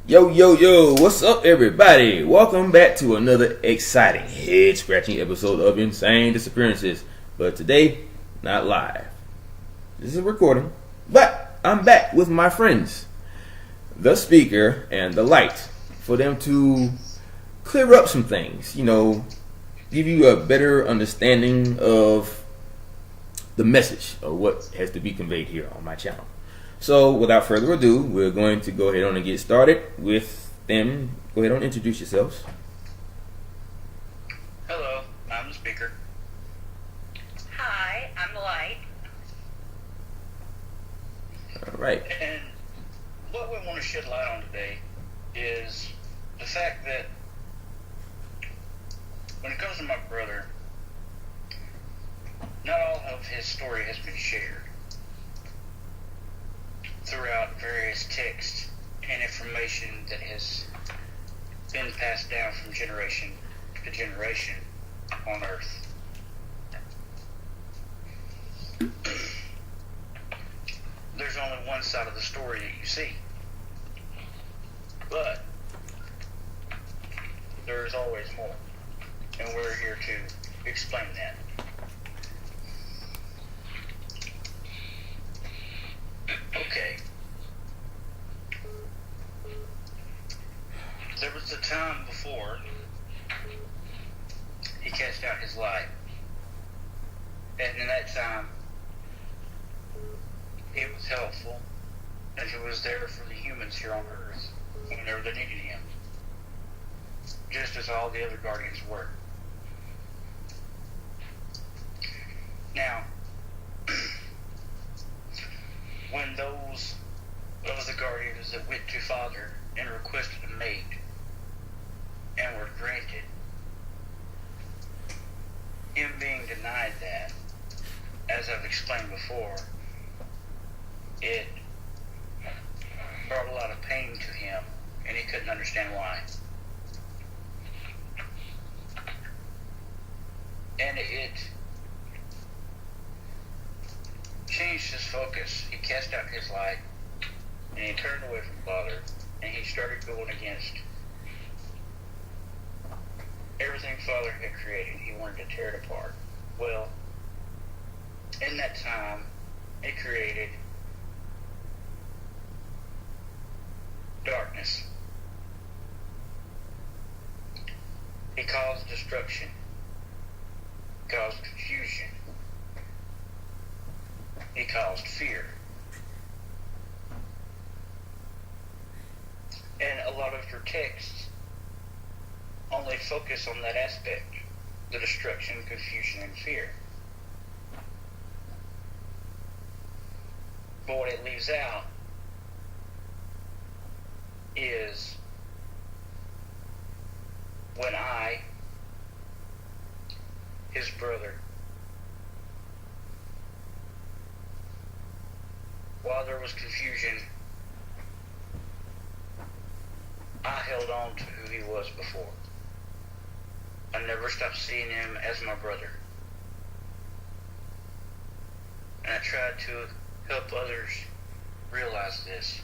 Yo, what's up, everybody? Welcome back to another exciting, head-scratching episode of Insane Disappearances. But today, not live. This is a recording, but I'm back with my friends, the speaker and the light, for them to clear up some things, give you a better understanding of the message of what has to be conveyed here on my channel. So, without further ado, we're going to go ahead on and get started with them. Go ahead and introduce yourselves. Hello, I'm the speaker. Hi, I'm the light. All right. And what we want to shed light on today is the fact that when it comes to my brother, not all of his story has been shared throughout various texts and information that has been passed down from generation to generation on Earth. There's only one side of the story that you see, but there's always more, and we're here to explain that. Okay. There was a time before he cast out his light. And in that time, it was helpful, and he was there for the humans here on Earth whenever they needed him. Just as all the other guardians were. Now, when those of the guardians that went to Father and requested a mate and were granted, him being denied that, as I've explained before, it brought a lot of pain to him, and he couldn't understand why. And it changed his focus. He cast out his light, and he turned away from Father, and he started going against everything Father had created. He wanted to tear it apart. Well, in that time, it created darkness. He caused destruction, caused confusion. He caused fear. And a lot of your texts only focus on that aspect, the destruction, confusion, and fear. But what it leaves out is when I, his brother, while there was confusion, I held on to who he was before. I never stopped seeing him as my brother. And I tried to help others realize this.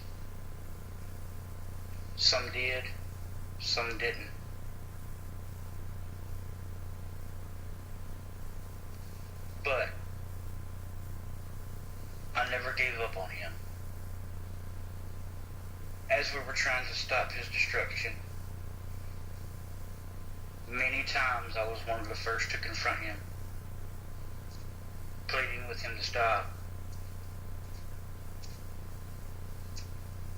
Some did, some didn't. But I never gave up on him. As we were trying to stop his destruction, many times I was one of the first to confront him, pleading with him to stop.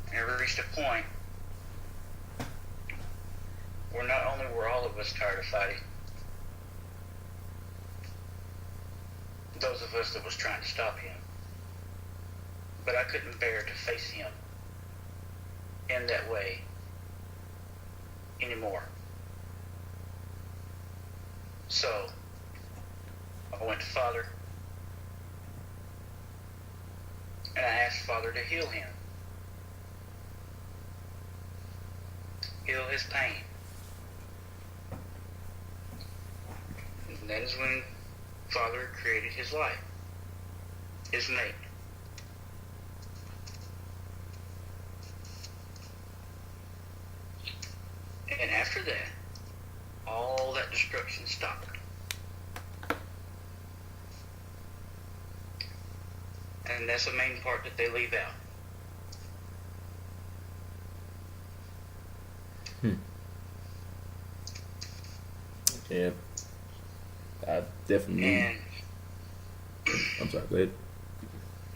And it reached a point where not only were all of us tired of fighting, those of us that was trying to stop him, but I couldn't bear to face him in that way anymore. So I went to Father, and I asked Father to heal him, heal his pain. And that is when Father created his life, his mate. that, all that destruction stopped. And that's the main part that they leave out. Yeah. I definitely. And I'm sorry, go ahead.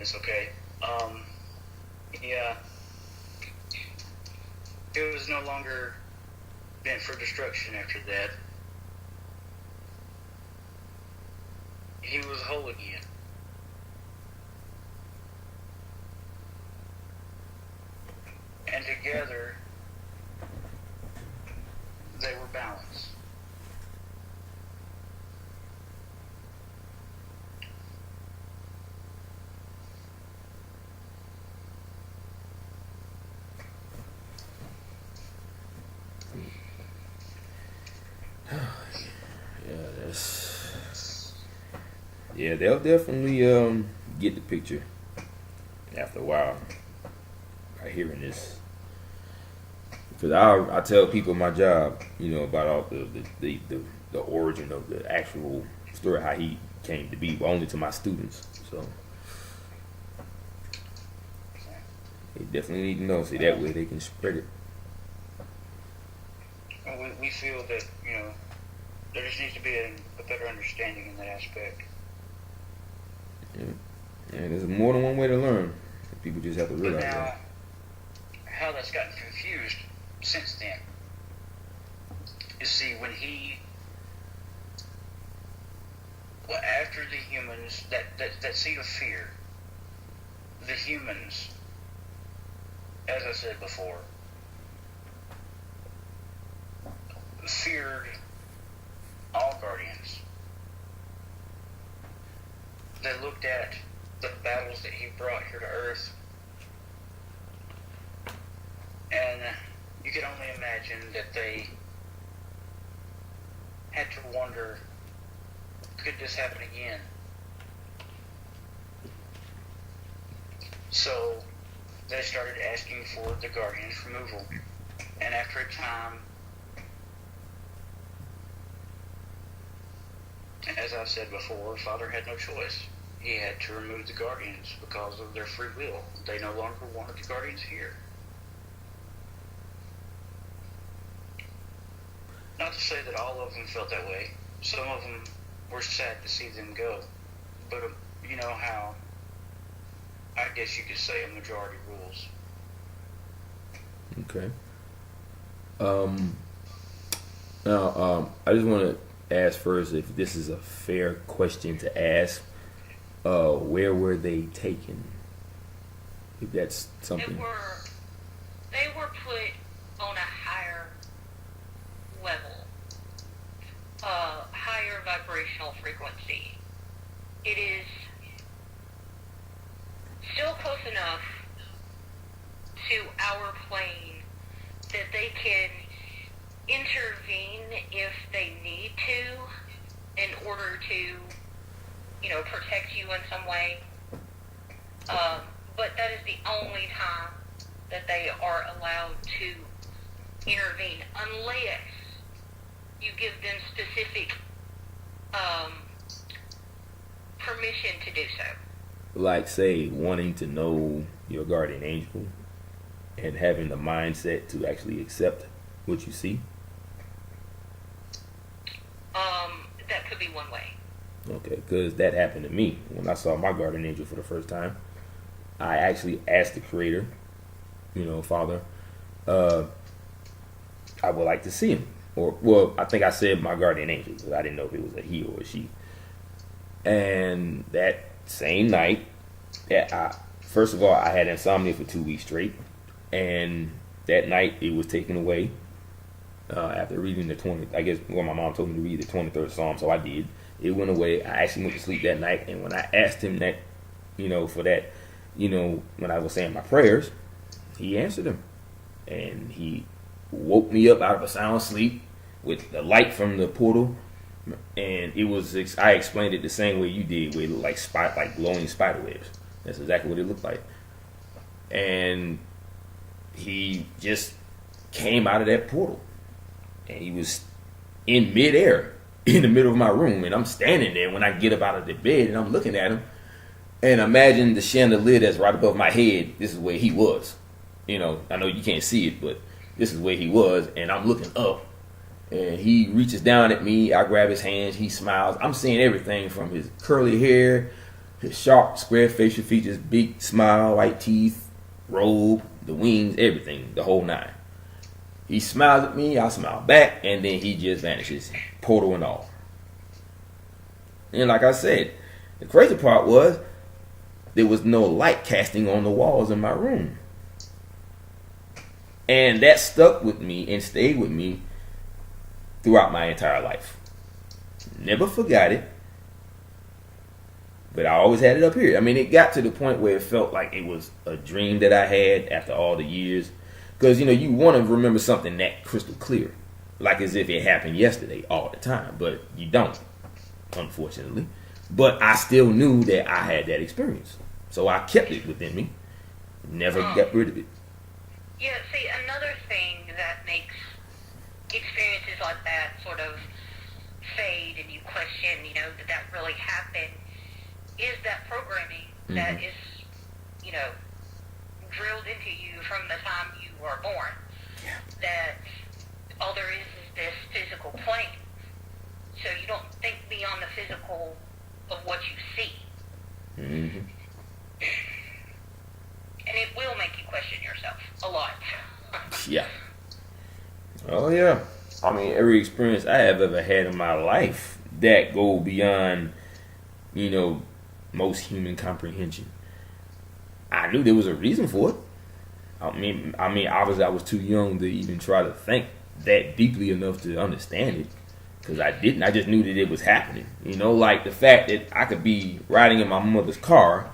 it's okay. Yeah. It was no longer meant for destruction after that. He was whole again. And together, they were balanced. Yeah, they'll definitely get the picture after a while by hearing this. Because I tell people my job, about all the origin of the actual story, how he came to be, but only to my students. So they definitely need to know, so that way they can spread it. We feel that, there just needs to be a better understanding in that aspect. Yeah, there's more than one way to learn. People just have to realize But now, that. how that's gotten confused since then is, see, when after the humans, that seed of fear, the humans, as I said before, feared all guardians. They looked at the battles that he brought here to Earth, and you could only imagine that they had to wonder, could this happen again? So they started asking for the Guardian's removal. And after a time, as I've said before, Father had no choice. He had to remove the Guardians because of their free will. They no longer wanted the Guardians here. Not to say that all of them felt that way. Some of them were sad to see them go. But you know how, I guess you could say, a majority rules. Okay. Now, I just want to ask first if this is a fair question to ask. Where were they taken? If that's something. They were put on a higher level, higher vibrational frequency. It is still close enough to our plane that they can intervene if they need to in order to, protect you in some way. But that is the only time that they are allowed to intervene, unless you give them specific permission to do so. Like, say, wanting to know your guardian angel and having the mindset to actually accept what you see? That could be one way. Okay, because that happened to me. When I saw my guardian angel for the first time, I actually asked the Creator, Father, I would like to see him. I think I said my guardian angel, because I didn't know if it was a he or a she. And that same night, first of all, I had insomnia for 2 weeks straight. And that night, it was taken away. After reading my mom told me to read the 23rd Psalm, so I did. It went away. I actually went to sleep that night, and when I asked him that, for that, when I was saying my prayers, he answered them. And he woke me up out of a sound sleep with the light from the portal, and it was, I explained it the same way you did, where it looked like glowing spider webs. That's exactly what it looked like. And he just came out of that portal. and he was in midair in the middle of my room, and I'm standing there when I get up out of the bed, and I'm looking at him, and imagine the chandelier that's right above my head. This is where he was. You know, I know you can't see it, but this is where he was, and I'm looking up, and he reaches down at me. I grab his hands. He smiles. I'm seeing everything from his curly hair, his sharp, square facial features, big smile, white teeth, robe, the wings, everything, the whole nine. He smiles at me, I smile back, and then he just vanishes, portal and all. And like I said, the crazy part was there was no light casting on the walls in my room. And that stuck with me and stayed with me throughout my entire life. Never forgot it, but I always had it up here. I mean, it got to the point where it felt like it was a dream that I had after all the years. Because, you know, you want to remember something that crystal clear, like as if it happened yesterday all the time, but you don't, unfortunately. But I still knew that I had that experience, so I kept it within me, never got rid of it. Yeah, see, another thing that makes experiences like that sort of fade and you question, you know, did that really happen, is that programming that is, you know, drilled into you from the time you were born. Yeah. That all there is this physical plane. So you don't think beyond the physical of what you see. Mm-hmm. And it will make you question yourself a lot. Yeah. Oh, yeah. I mean, every experience I have ever had in my life that go beyond, you know, most human comprehension. I knew there was a reason for it. I mean, obviously I was too young to even try to think that deeply enough to understand it. Because I didn't. I just knew that it was happening. You know, like the fact that I could be riding in my mother's car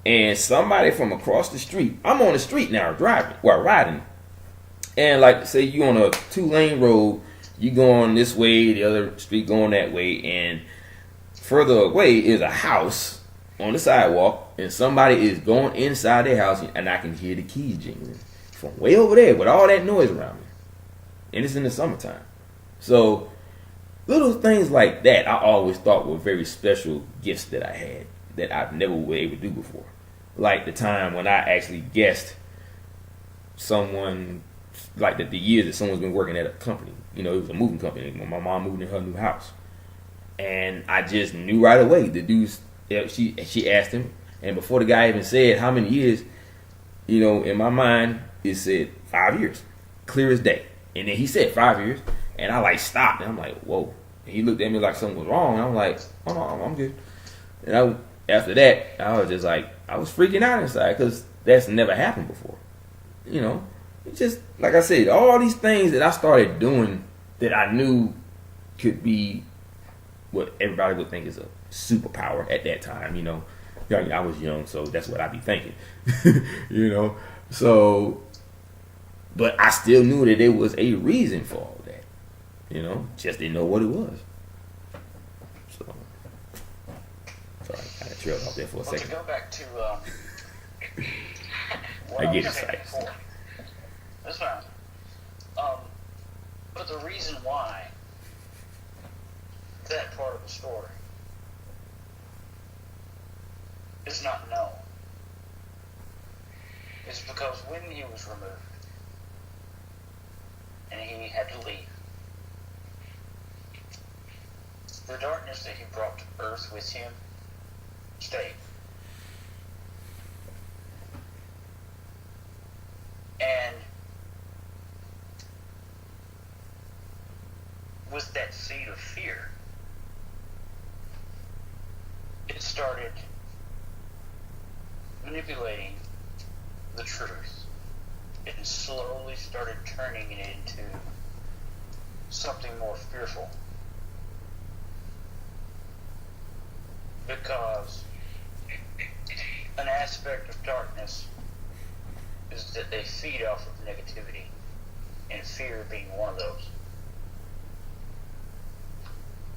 and somebody from across the street, I'm on the street now riding. And like, say you on a 2-lane road, you going this way, the other street going that way, and further away is a house on the sidewalk, and somebody is going inside their house, and I can hear the keys jingling from way over there with all that noise around me. And it's in the summertime. So little things like that I always thought were very special gifts that I had that I've never been able to do before. Like the time when I actually guessed someone, like the years that someone's been working at a company. You know, it was a moving company when my mom moved in her new house. And I just knew right away. The dude's, she asked him, and before the guy even said how many years, you know, in my mind, it said 5 years. Clear as day. And then he said 5 years, and I like stopped, and I'm like, whoa. And he looked at me like something was wrong, and I'm like, oh no, I'm good. And after that, I was just like, I was freaking out inside, because that's never happened before. You know, it's just, like I said, all these things that I started doing that I knew could be what everybody would think is a superpower at that time, you know. I was young, so that's what I'd be thinking. You know, so, but I still knew that there was a reason for all that. You know, just didn't know what it was. So, sorry, I kind of trailed off there for a second. To go back to I get excited. That's fine. But the reason why that part of the story is not known is because when he was removed and he had to leave, the darkness that he brought to earth with him stayed. And with that seed of fear, it started manipulating the truth. It slowly started turning it into something more fearful. Because an aspect of darkness is that they feed off of negativity, and fear being one of those.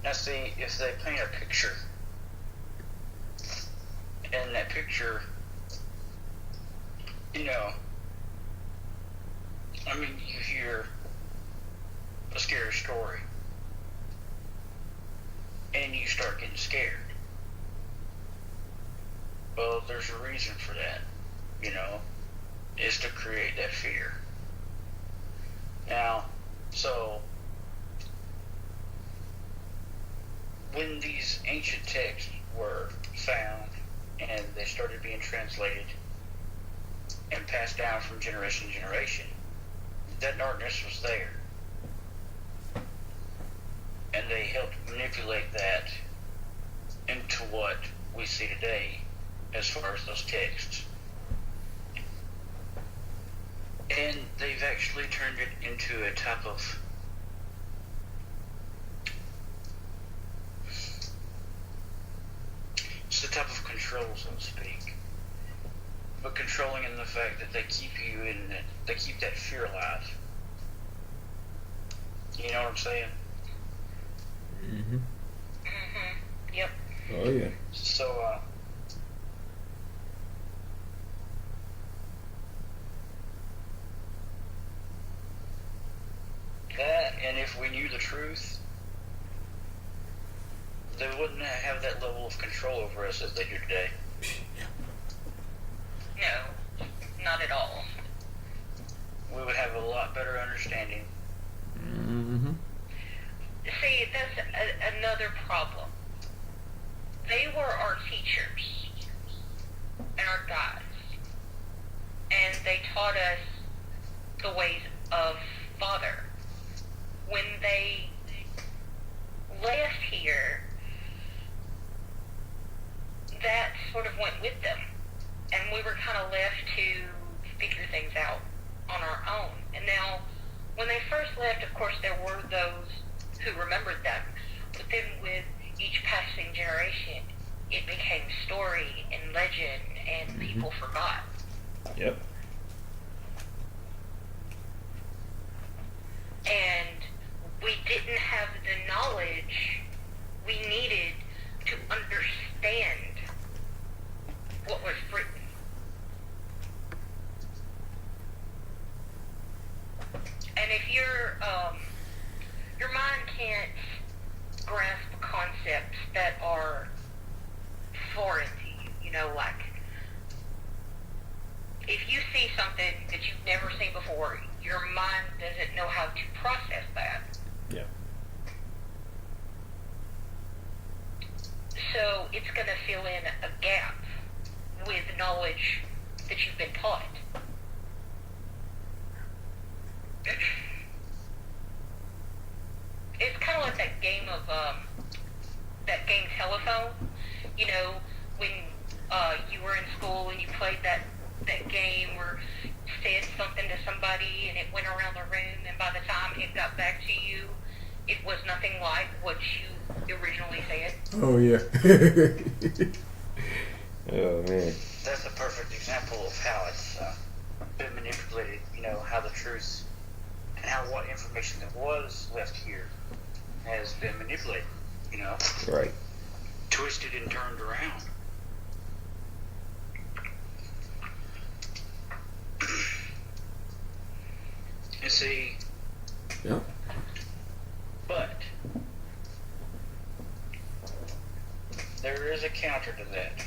Now see, if they paint a picture, and that picture, you know, I mean, you hear a scary story, and you start getting scared. Well, there's a reason for that, you know, is to create that fear. Now, so, when these ancient texts were found and they started being translated and passed down from generation to generation, that darkness was there. And they helped manipulate that into what we see today as far as those texts. And they've actually turned it into a type of it's a type of control, so to speak. But controlling in the fact that they keep you in, they keep that fear alive. You know what I'm saying? Mm-hmm. Mm-hmm. Yep. Oh yeah. So, that, and if we knew the truth, they wouldn't have that level of control over us as they do today. No, not at all. We would have a lot better understanding. Mm-hmm. See, that's another problem. They were our teachers and our guides, and they taught us the ways of Father. When they left here, that sort of went with them, and we were kind of left to figure things out on our own. And now, when they first left, of course, there were those who remembered them, but then with each passing generation, it became story and legend, and people forgot. Yep. And we didn't have the knowledge we needed to understand what was written. And if your mind can't grasp concepts that are foreign to you know, like, if you see something that you've never seen before, your mind doesn't know how to process that. Yeah. So it's going to fill in a gap with knowledge that you've been taught. It's kind of like that game of, that game Telephone. You know, when you were in school and you played that game where you said something to somebody and it went around the room, and by the time it got back to you, it was nothing like what you originally said. Oh yeah. Oh man. That's a perfect example of how it's been manipulated. You know, how the truth and how what information that was left here has been manipulated. You know, Right. twisted and turned around. And see, Yeah. but there is a counter to that.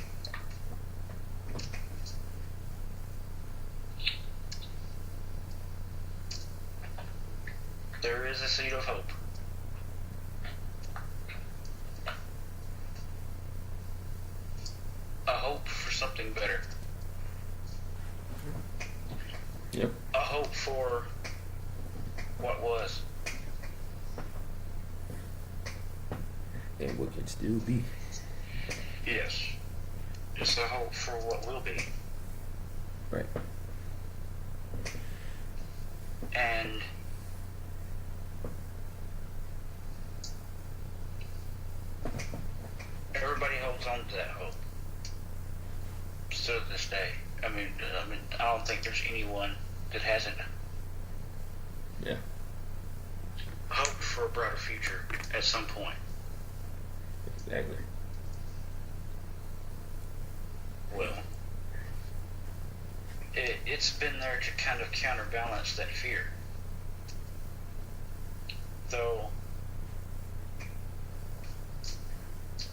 There is a seed of hope. A hope for something better. Yep. A hope for what was. And what can still be. Yes. It's a hope for what will be. Right. And everybody holds on to that hope still to this day. I mean, I don't think there's anyone that hasn't Yeah. hoped for a brighter future at some point. Exactly. Well, it's been there to kind of counterbalance that fear. though,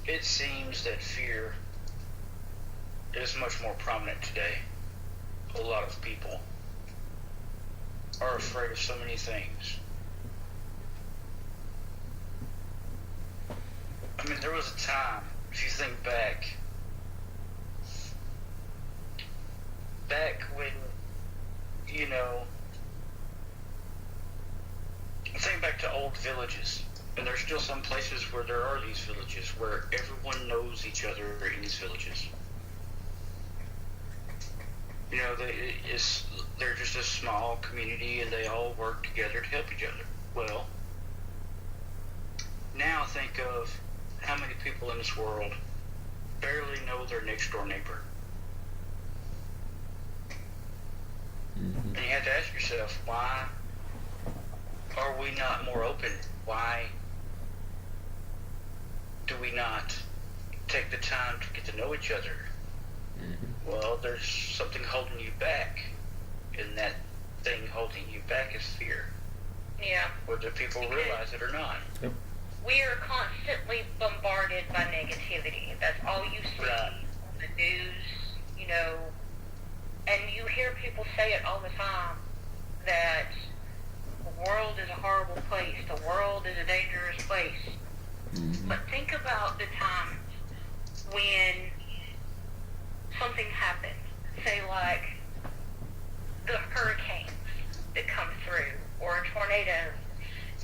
it seems that fear is much more prominent today. A lot of people are afraid of so many things. I mean, there was a time, if you think back when, you know, think back to old villages, and there's still some places where there are these villages where everyone knows each other in these villages. You know, they're just a small community, and they all work together to help each other. Well, now think of how many people in this world barely know their next door neighbor. Mm-hmm. And you have to ask yourself, why are we not more open? Why do we not take the time to get to know each other? Mm-hmm. Well, there's something holding you back, and that thing holding you back is fear. Yeah. Whether people realize it or not. Yep. We are constantly bombarded by negativity. That's all you see Right. on the news, you know, and you hear people say it all the time, that the world is a horrible place, the world is a dangerous place. Mm-hmm. But think about the time when something happens, say like the hurricanes that come through, or a tornado,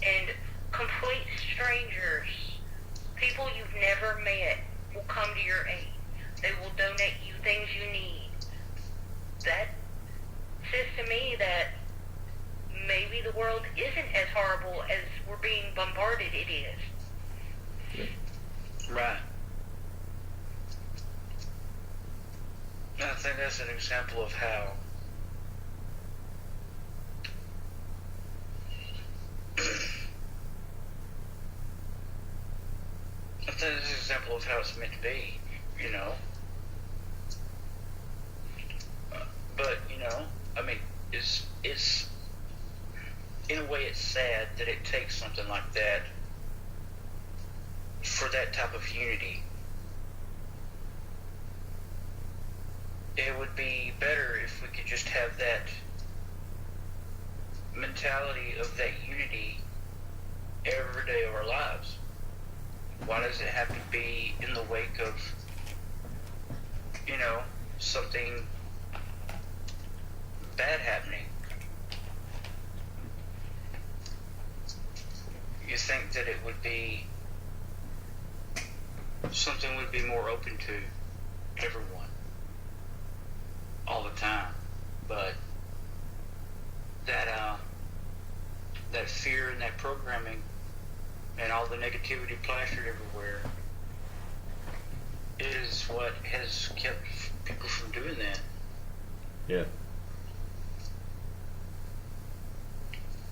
and complete strangers, people you've never met, will come to your aid. They will donate you things you need. That says to me that maybe the world isn't as horrible as we're being bombarded it is. Right. And I think that's an example of how I think that's an example of how it's meant to be, you know. But, you know, I mean, it's in a way it's sad that it takes something like that for that type of unity. It would be better if we could just have that mentality of that unity every day of our lives. Why does it have to be in the wake of, you know, something bad happening? You think that it would be something we'd be more open to everyone all the time, but that fear and that programming and all the negativity plastered everywhere is what has kept people from doing that. Yeah.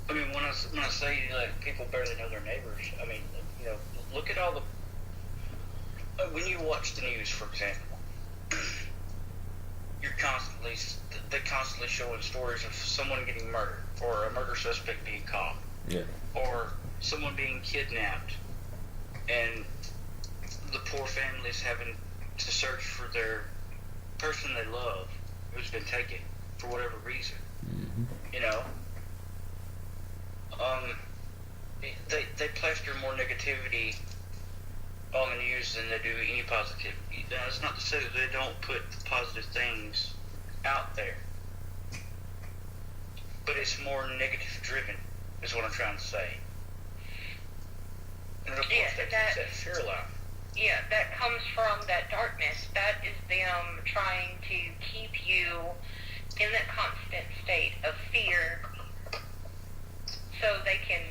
I mean, when I say like people barely know their neighbors, I mean, you know, look at all the when you watch the news, for example, they're constantly showing stories of someone getting murdered, or a murder suspect being caught, Yeah. or someone being kidnapped, and the poor families having to search for their person they love who's been taken for whatever reason. Mm-hmm. You know, they plaster more negativity on the news than they do any positivity. Now, it's not to say that they don't put positive things out there, but it's more negative driven, is what I'm trying to say. And of course, that keeps that fear alive. Yeah, that comes from that darkness. That is them trying to keep you in that constant state of fear so they can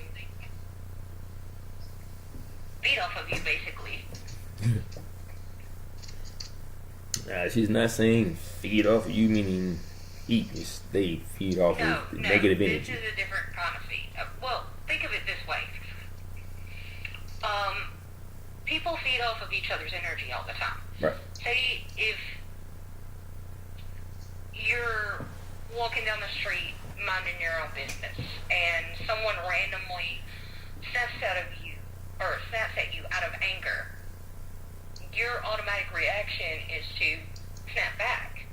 feed off of you, basically. She's not saying feed off of you, meaning eat. They feed off of negative energy. This is a different kind of feed. Well, think of it this way. People feed off of each other's energy all the time. Right. Say if you're walking down the street minding your own business and someone randomly snaps out of you, or snaps at you out of anger, your automatic reaction is to snap back.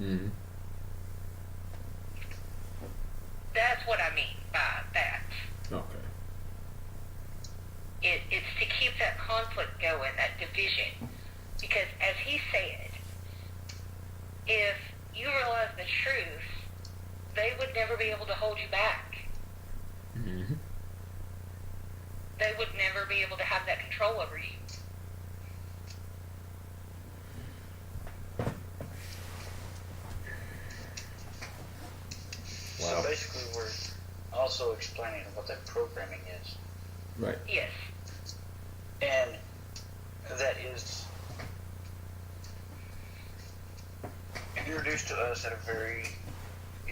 Mm-hmm. That's what I mean by that. Okay. It's to keep that conflict going, that division. Because as he said, if you realize the truth, they would never be able to hold you back. Mm-hmm. They would never be able to have that control over you. So basically, we're also explaining what that programming is. Right. Yes. And that is introduced to us at a very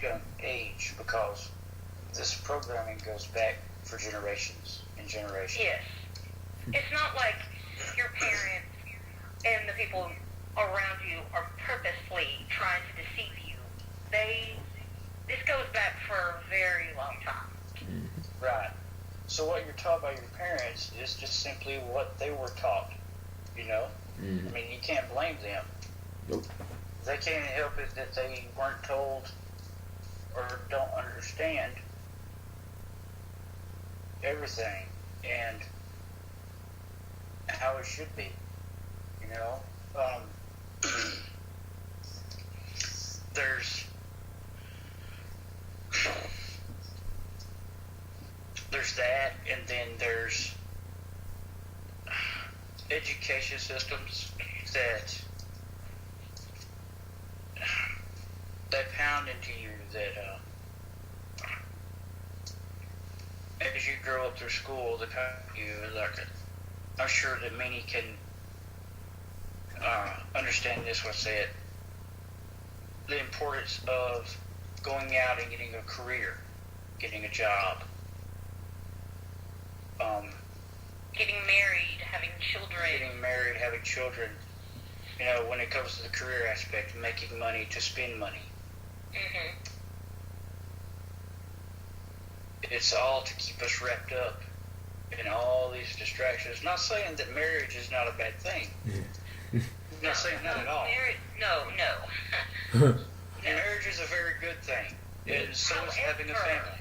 young age, because this programming goes back for generations and generations. Yes. It's not like your parents and the people around you are purposely trying to deceive you. This goes back for a very long time. Mm-hmm. Right. So what you're taught by your parents is just simply what they were taught, you know? Mm-hmm. I mean, you can't blame them. Nope. They can't help it that they weren't told or don't understand everything and how it should be, you know? There's that, and then there's education systems that pound into you that as you grow up through school, they pound you like I'm sure that many can understand this when I say it. The importance of going out and getting a career, getting a job, Getting married, having children. You know, when it comes to the career aspect, making money to spend money. Mm-hmm. It's all to keep us wrapped up in all these distractions. Not saying that marriage is not a bad thing. Not saying that at all. No. Marriage is a very good thing. And so is having a family.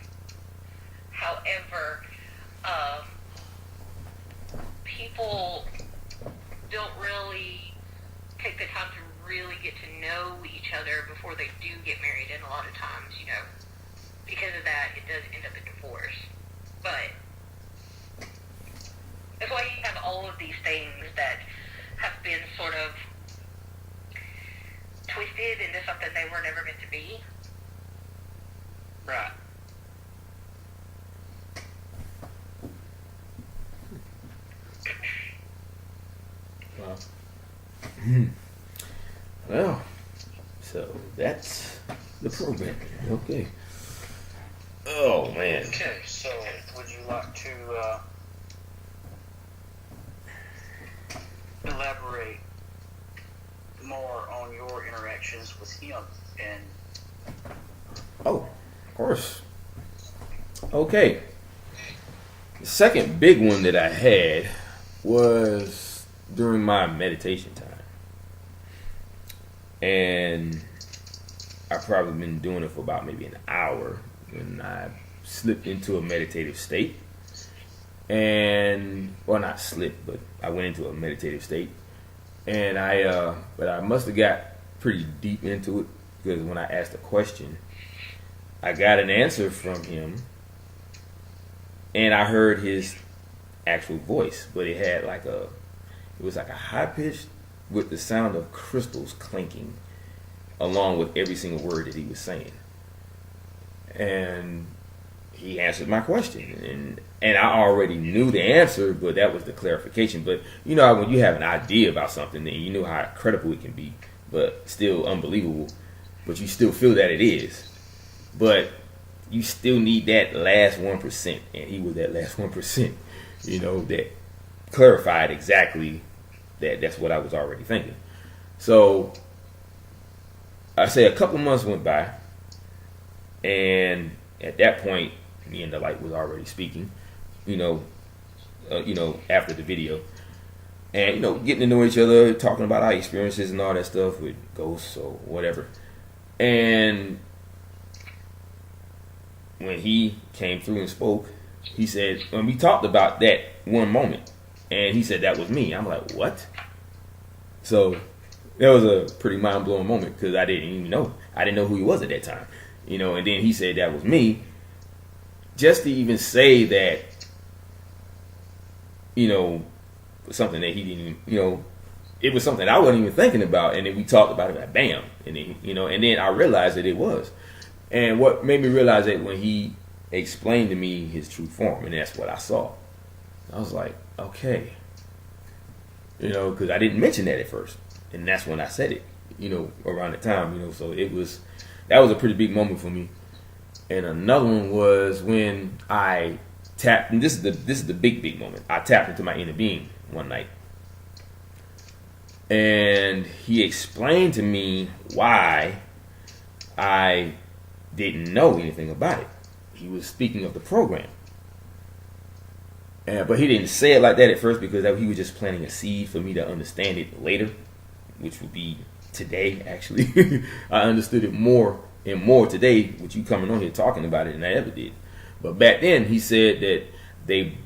However, people don't really take the time to really get to know each other before they do get married, and a lot of times, you know, because of that, it does end up in divorce. But that's why you have all of these things that have been sort of twisted into something they were never meant to be. Right. Wow. Well, so that's the program. Okay. Oh man. Okay, so would you like to elaborate more on your interactions with him? And Oh, of course. Okay. The second big one that I had was during my meditation time. And I've probably been doing it for about maybe an hour when I slipped into a meditative state. And, well, not slipped, but I went into a meditative state. And but I must have got pretty deep into it, because when I asked a question, I got an answer from him, and I heard his actual voice, but it was like a high pitch with the sound of crystals clinking, along with every single word that he was saying. And he answered my question, and I already knew the answer, but that was the clarification. But you know, when you have an idea about something, then you know how credible it can be, but still unbelievable, but you still feel that it is. But you still need that last 1%, and he was that last 1%, you know, that clarified exactly that's what I was already thinking. So I say a couple months went by, and at that point, me and the light was already speaking, after the video. And, getting to know each other, talking about our experiences and all that stuff with ghosts or whatever. And when he came through and spoke, he said, when we talked about that one moment, and he said that was me. I'm like, what? So that was a pretty mind-blowing moment because I didn't even know. I didn't know who he was at that time. And then he said that was me. Just to even say that, something that he didn't even, it was something I wasn't even thinking about. And then we talked about it, like, bam. And then, and then I realized that it was. And what made me realize that when he explained to me his true form, and that's what I saw. I was like, okay. Because I didn't mention that at first. And that's when I said it, around the time, so that was a pretty big moment for me. And another one was when I tapped, and this is the big moment. I tapped into my inner being one night. And he explained to me why I didn't know anything about it. He was speaking of the program. But he didn't say it like that at first because he was just planting a seed for me to understand it later, which would be today, actually. I understood it more and more today with you coming on here talking about it than I ever did. But back then, he said that they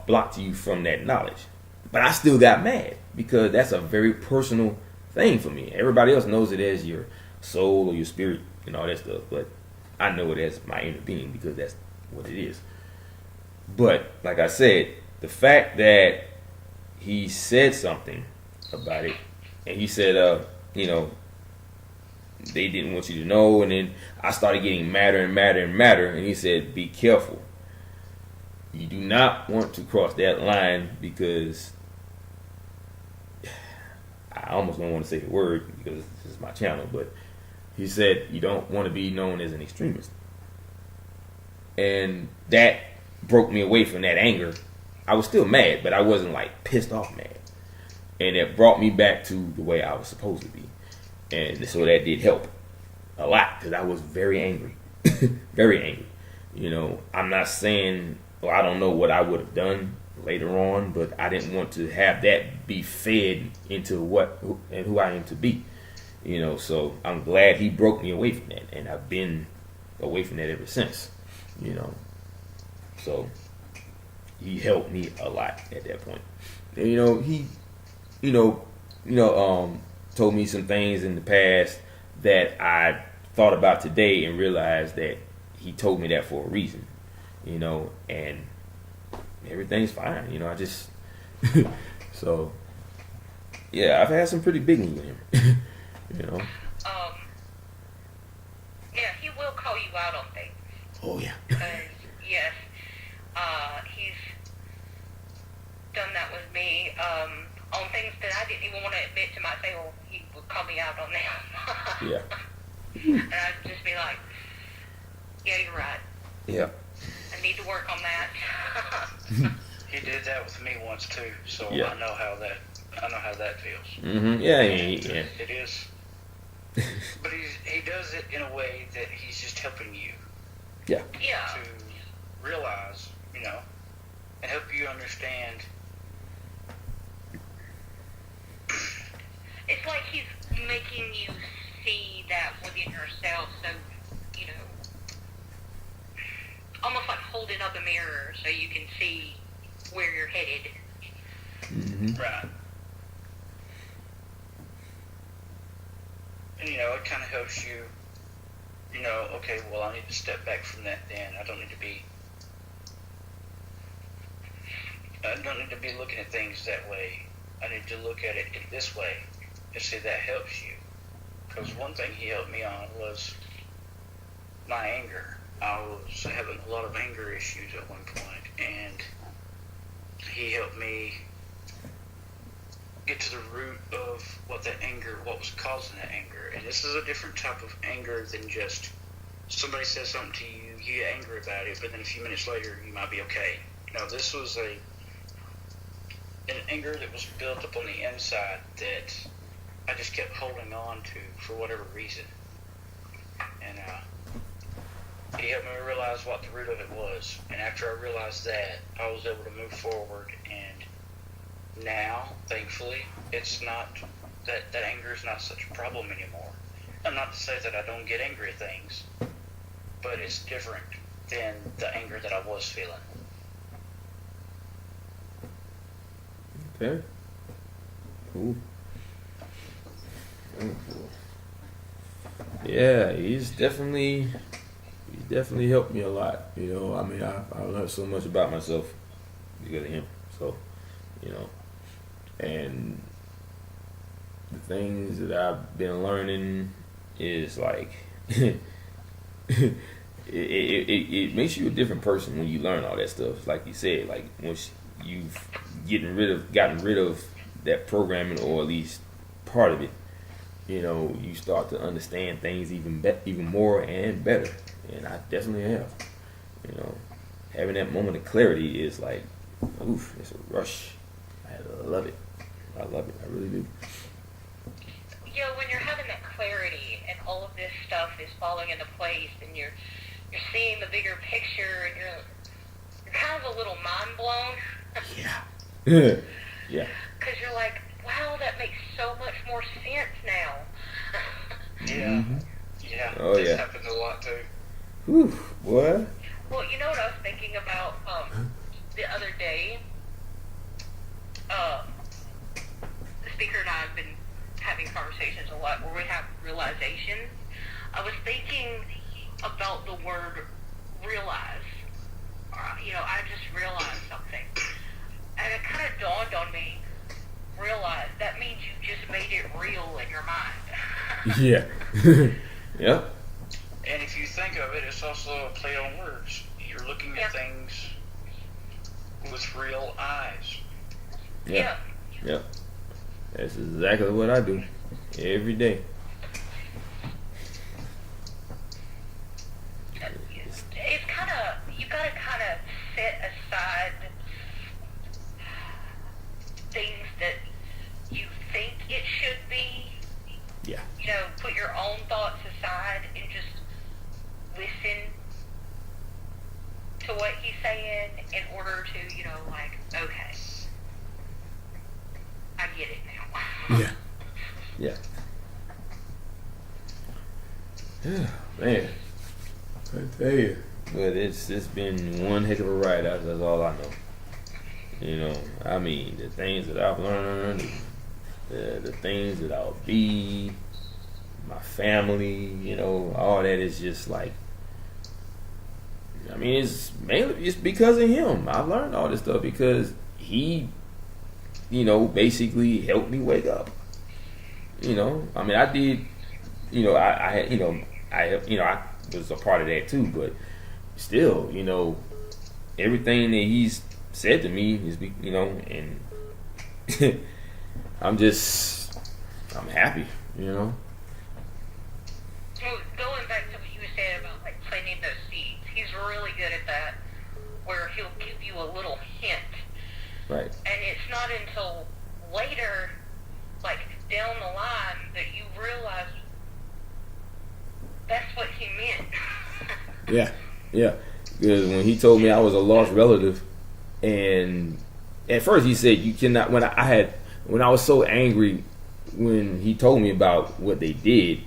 blocked you from that knowledge. But I still got mad because that's a very personal thing for me. Everybody else knows it as your soul or your spirit and all that stuff. But I know it as my inner being because that's what it is. But like I said, the fact that he said something about it, and he said, they didn't want you to know, and then I started getting madder and madder and madder, and he said, be careful. You do not want to cross that line because I almost don't want to say the word because this is my channel, but he said you don't want to be known as an extremist. And that broke me away from that anger. I was still mad, but I wasn't like pissed off mad. And it brought me back to the way I was supposed to be. And so that did help a lot because I was very angry. Very angry. I'm not saying, well, I don't know what I would have done later on, but I didn't want to have that be fed into who I am to be. So I'm glad he broke me away from that. And I've been away from that ever since. So he helped me a lot at that point. And, he told me some things in the past that I thought about today and realized that he told me that for a reason, and everything's fine. I just so yeah, I've had some pretty big ones with him. Yeah, he will call you out on things. Oh yeah. Yes, he's done that with me on things that I didn't even want to admit to myself. He would call me out on them. Yeah. And I'd just be like, yeah, you're right. Yeah. I need to work on that. He did that with me once too, so Yeah. I know how that feels. Mm-hmm. Yeah. It is. But he does it in a way that he's just helping you. Yeah. Yeah. To realize, and help you understand. It's like he's making you see that within yourself, so, almost like holding up a mirror so you can see where you're headed. Mm-hmm. Right. And, it kind of helps you, okay, well, I need to step back from that then. I don't need to be looking at things that way. I need to look at it in this way and see that helps you. Because one thing he helped me on was my anger. I was having a lot of anger issues at one point, and he helped me get to the root of what was causing that anger. And this is a different type of anger than just somebody says something to you, you get angry about it, but then a few minutes later you might be okay. No, this was an anger that was built up on the inside that I just kept holding on to for whatever reason. And He helped me realize what the root of it was. And after I realized that, I was able to move forward. And now, thankfully, it's not, that anger is not such a problem anymore. I'm not to say that I don't get angry at things, but it's different than the anger that I was feeling. Okay. Cool. Yeah, he's definitely helped me a lot. You know, I mean, I learned so much about myself because of him. So, you know, and the things that I've been learning is like it makes you a different person when you learn all that stuff. Like you said, like once you've gotten rid of that programming, or at least part of it, you know, you start to understand things even more and better. And I definitely have. You know, having that moment of clarity is like, oof, it's a rush. I love it. I love it. I really do. You know, when you're having that clarity and all of this stuff is falling into place, and you're seeing the bigger picture, and you're kind of a little mind blown. Yeah. Yeah. Because you're like, wow, that makes so much more sense now. Yeah. Mm-hmm. Yeah. Oh, this yeah. happens a lot too. Whew, boy. Well, you know what I was thinking about the other day? The speaker and I have been having conversations a lot where we have realizations. I was thinking about the word realize. You know, I just realized something. And it kind of dawned on me, realize, that means you just made it real in your mind. Yeah. Yep. And if you think of it, it's also a play on words. You're looking at things with real eyes. Yeah. Yep. That's exactly what I do every day. It's kind of, you got to kind of set aside things that you think it should be. Yeah. You know, put your own thoughts aside and just listen to what he's saying in order to, you know, like, okay, I get it now. Yeah. Yeah. Yeah, man. I tell you. But it's been one heck of a ride. That's all I know. You know, I mean, the things that I've learned, the things that I'll be, my family, you know, all that is just like, I mean, it's mainly just because of him. I've learned all this stuff because he, you know, basically helped me wake up. You know, I mean, I did, you know, I was a part of that too, but still, you know, everything that he's said to me is, you know, and I'm happy, you know. Well, going back to what you were saying about like planting those seeds, he's really good at that, where he'll give you a little hint. Right. And it's not until later, like down the line, that you realize that's what he meant. Yeah, yeah. Because when he told me I was a lost relative, and at first he said you cannot. When I was so angry when he told me about what they did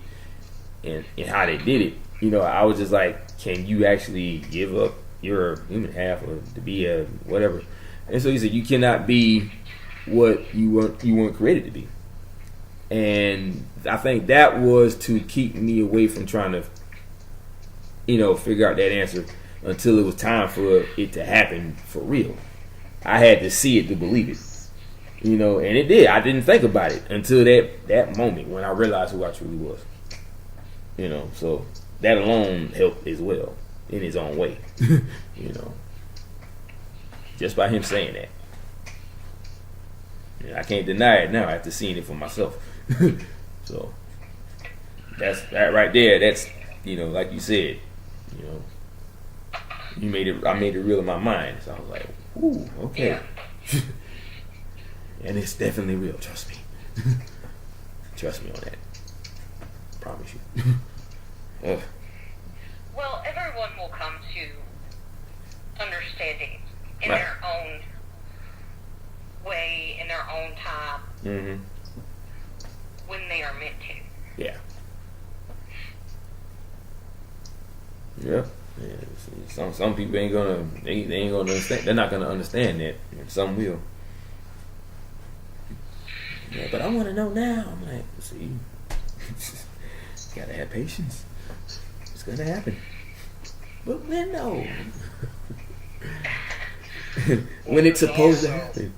and how they did it, you know, I was just like, can you actually give up your human half or to be a whatever? And so he said you cannot be what you weren't created to be. And I think that was to keep me away from trying to, you know, figure out that answer until it was time for it to happen for real. I had to see it to believe it, you know, and it did. I didn't think about it until that moment when I realized who I truly was, you know. So that alone helped as well in his own way, you know, just by him saying that. And I can't deny it now after seeing it for myself. So that's that right there. That's, you know, like you said, you know, I made it real in my mind. So I was like, ooh, okay. Yeah. And it's definitely real. Trust me. Trust me on that. Promise you. Well, everyone will come to understanding in Right. their own way, in their own time, Mm-hmm. when they are meant to. Yeah. Yeah. Yeah. Some people ain't gonna they ain't gonna understand. They're not gonna understand that. And some will. Yeah, but I want to know now. I'm like, see, gotta have patience. It's gonna happen. But when though? When it's supposed to happen.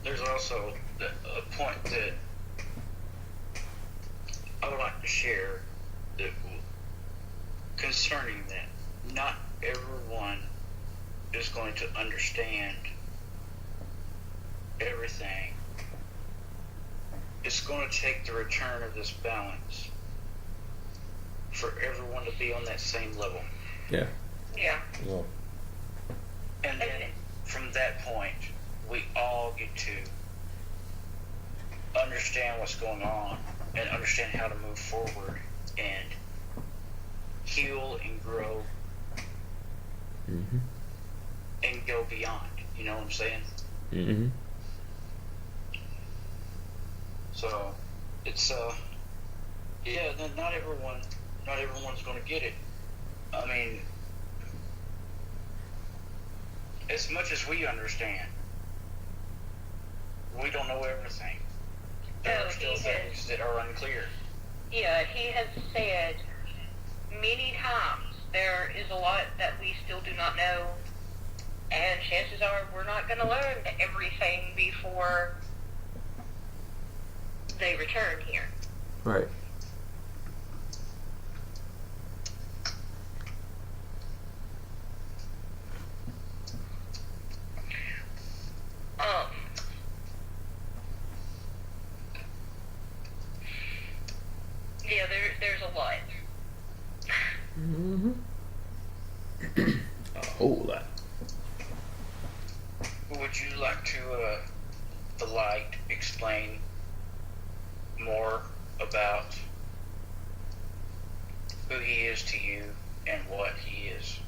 There's also a point that I would like to share that concerning that. Not everyone is going to understand everything. It's going to take the return of this balance for everyone to be on that same level. Yeah. Yeah. Well, And then from that point, we all get to understand what's going on and understand how to move forward and heal and grow mm-hmm. and go beyond. You know what I'm saying? Mm-hmm. So it's yeah, not everyone's going to get it. I mean, as much as we understand, we don't know everything. There are still things that are unclear. Yeah, he has said many times there is a lot that we still do not know, and chances are we're not going to learn everything before they return here. Right. Yeah, there's a lot. Mm-hmm. A whole lot. Would you like to, the light, explain more about who he is to you and what he is?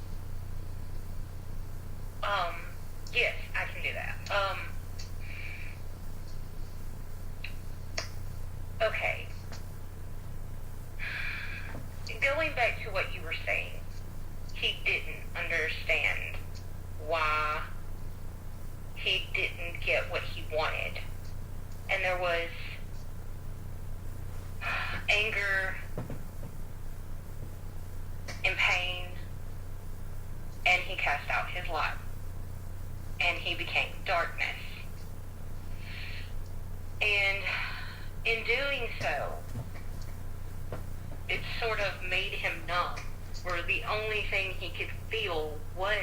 Yes, I can do that. Okay. Going back to what you were saying, he didn't understand why he didn't get what he wanted. And there was anger and pain, and he cast out his light, and he became darkness. And in doing so, it sort of made him numb, where the only thing he could feel was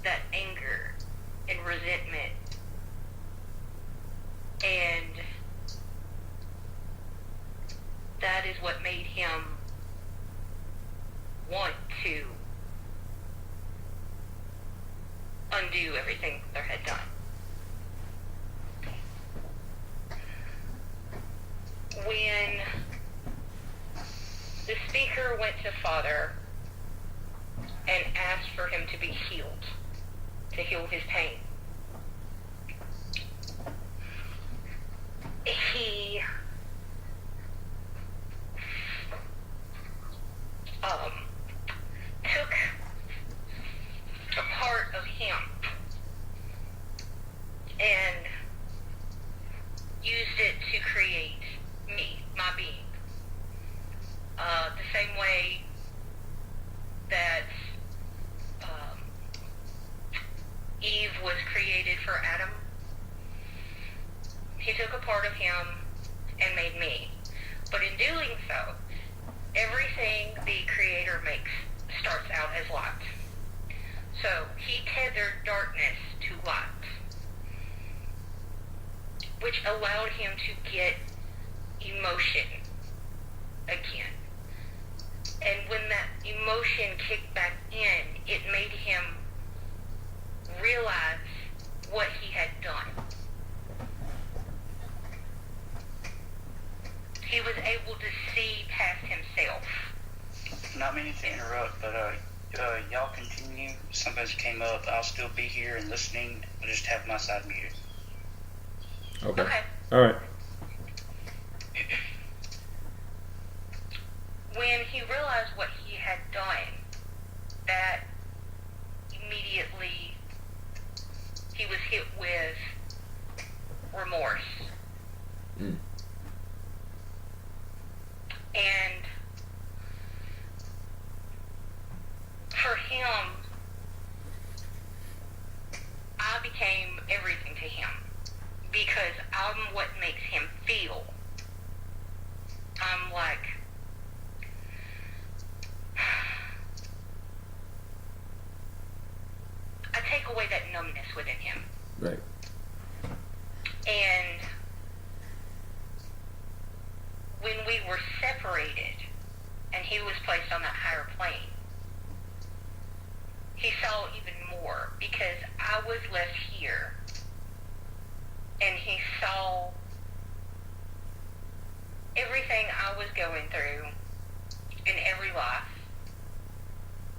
that anger and resentment. And that is what made him want to undo everything Father had done. When the speaker went to Father and asked for him to be healed, to heal his pain, he took a part of him and used it to create me, my being. The same way that Eve was created for Adam. He took a part of him and made me. But in doing so, everything the Creator makes starts out as light. So he tethered darkness to light, which allowed him to get emotion again. And when that emotion kicked back in, it made him realize what he had done. He was able to see past himself. Now to interrupt, but y'all continue. Somebody's came up. I'll still be here and listening. I'll just have my side muted. Okay. Okay. All right. When he realized what he had done, that immediately he was hit with remorse. Mm. And for him, I became everything to him because I'm what makes him feel. I'm like, I take away that numbness within him. Right. And when we were separated and he was placed on that higher plane, he saw even more because I was left here and he saw everything I was going through in every life.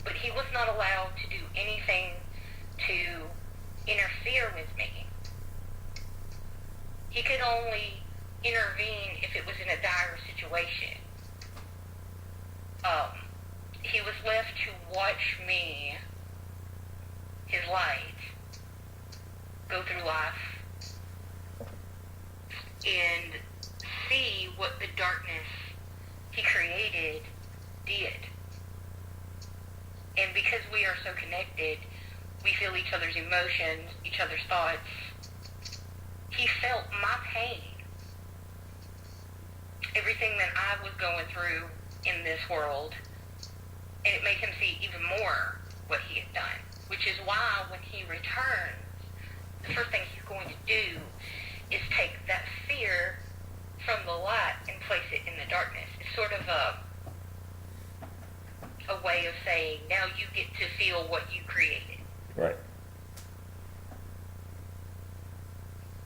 But he was not allowed to do anything to interfere with me. He could only intervene if it was in a dire situation. He was left to watch me, his light, go through life and see what the darkness he created did. And because we are so connected, we feel each other's emotions, each other's thoughts. He felt my pain. Everything that I was going through in this world. And it made him see even more what he had done. Which is why when he returns, the first thing he's going to do is take that fear from the light and place it in the darkness. It's sort of a way of saying, now you get to feel what you created. Right.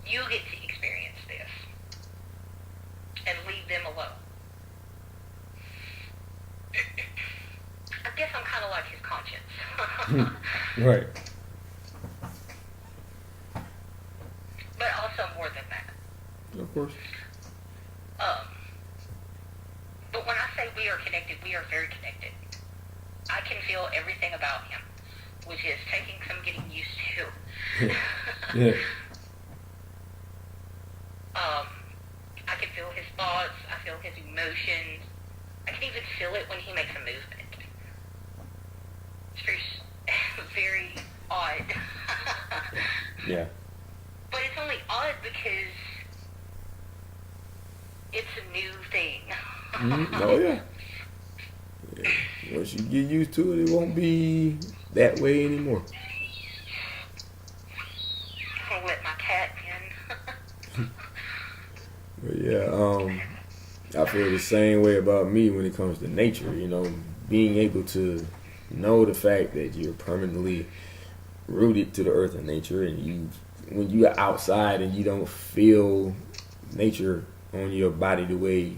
You get to experience this and leave them alone. I guess I'm kind of like his conscience. Right. But also more than that. Of course. But when I say we are connected, we are very connected. I can feel everything about him, which is taking some getting used to. Yeah. I can feel his thoughts. I feel his emotions. I can even feel it when he makes a movement. It's very odd. Yeah. But it's only odd because it's a new thing. Mm-hmm. Oh, yeah. Once you get used to it, it won't be that way anymore. I'll let my cat in. But yeah, I feel the same way about me when it comes to nature. You know, being able to know the fact that you're permanently rooted to the earth and nature, and when you are outside and you don't feel nature on your body the way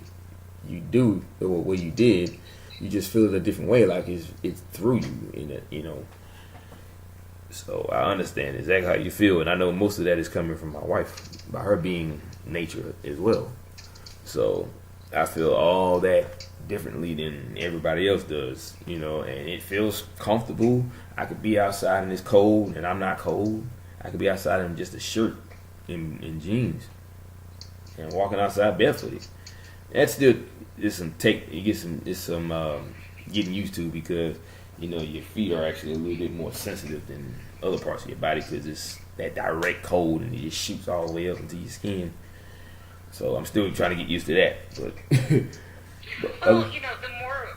you do or what you did, you just feel it a different way, like it's through you in it, you know. So I understand exactly how you feel, and I know most of that is coming from my wife, by her being nature as well. So I feel all that differently than everybody else does, you know, and it feels comfortable. I could be outside and it's cold and I'm not cold. I could be outside in just a shirt and jeans and walking outside barefooted. That's still some getting used to, because you know your feet are actually a little bit more sensitive than other parts of your body, because it's that direct cold and it just shoots all the way up into your skin. So I'm still trying to get used to that. But well, you know, the more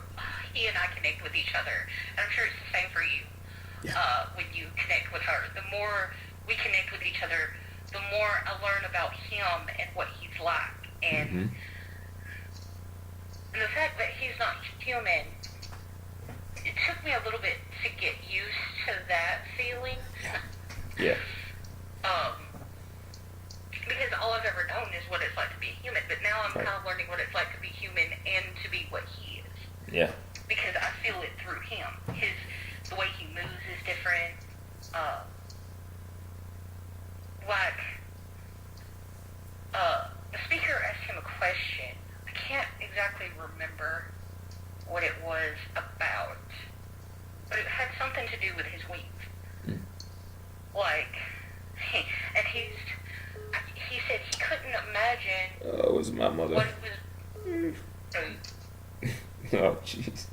he and I connect with each other, and I'm sure it's the same for you, when you connect with her, the more we connect with each other, the more I learn about him and what he's like. And the fact that he's not human, it took me a little bit to get used to that feeling. Yeah. Because all I've ever known is what it's like to be human, but now I'm kind of learning what it's like to be human and to be what he is. Yeah. Because I feel it through like, the speaker asked him a question. I can't exactly remember what it was about, but it had something to do with his wings. Like, and he said he couldn't imagine. Oh, it was my mother. What it was. Oh, jeez.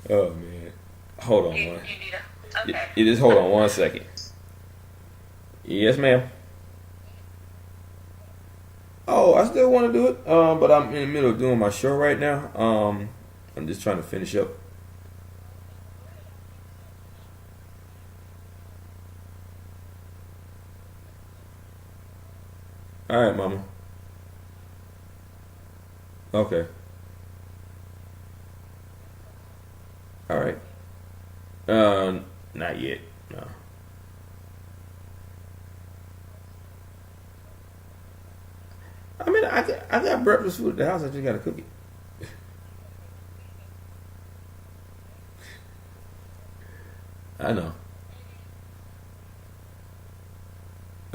Oh, man. Hold on You one. need a, okay. You just hold on 1 second. Yes, ma'am. Oh, I still want to do it, but I'm in the middle of doing my show right now. I'm just trying to finish up. All right, mama. Okay. All right. Not yet. No. I mean, I got breakfast food at the house. I just gotta cook it. I know.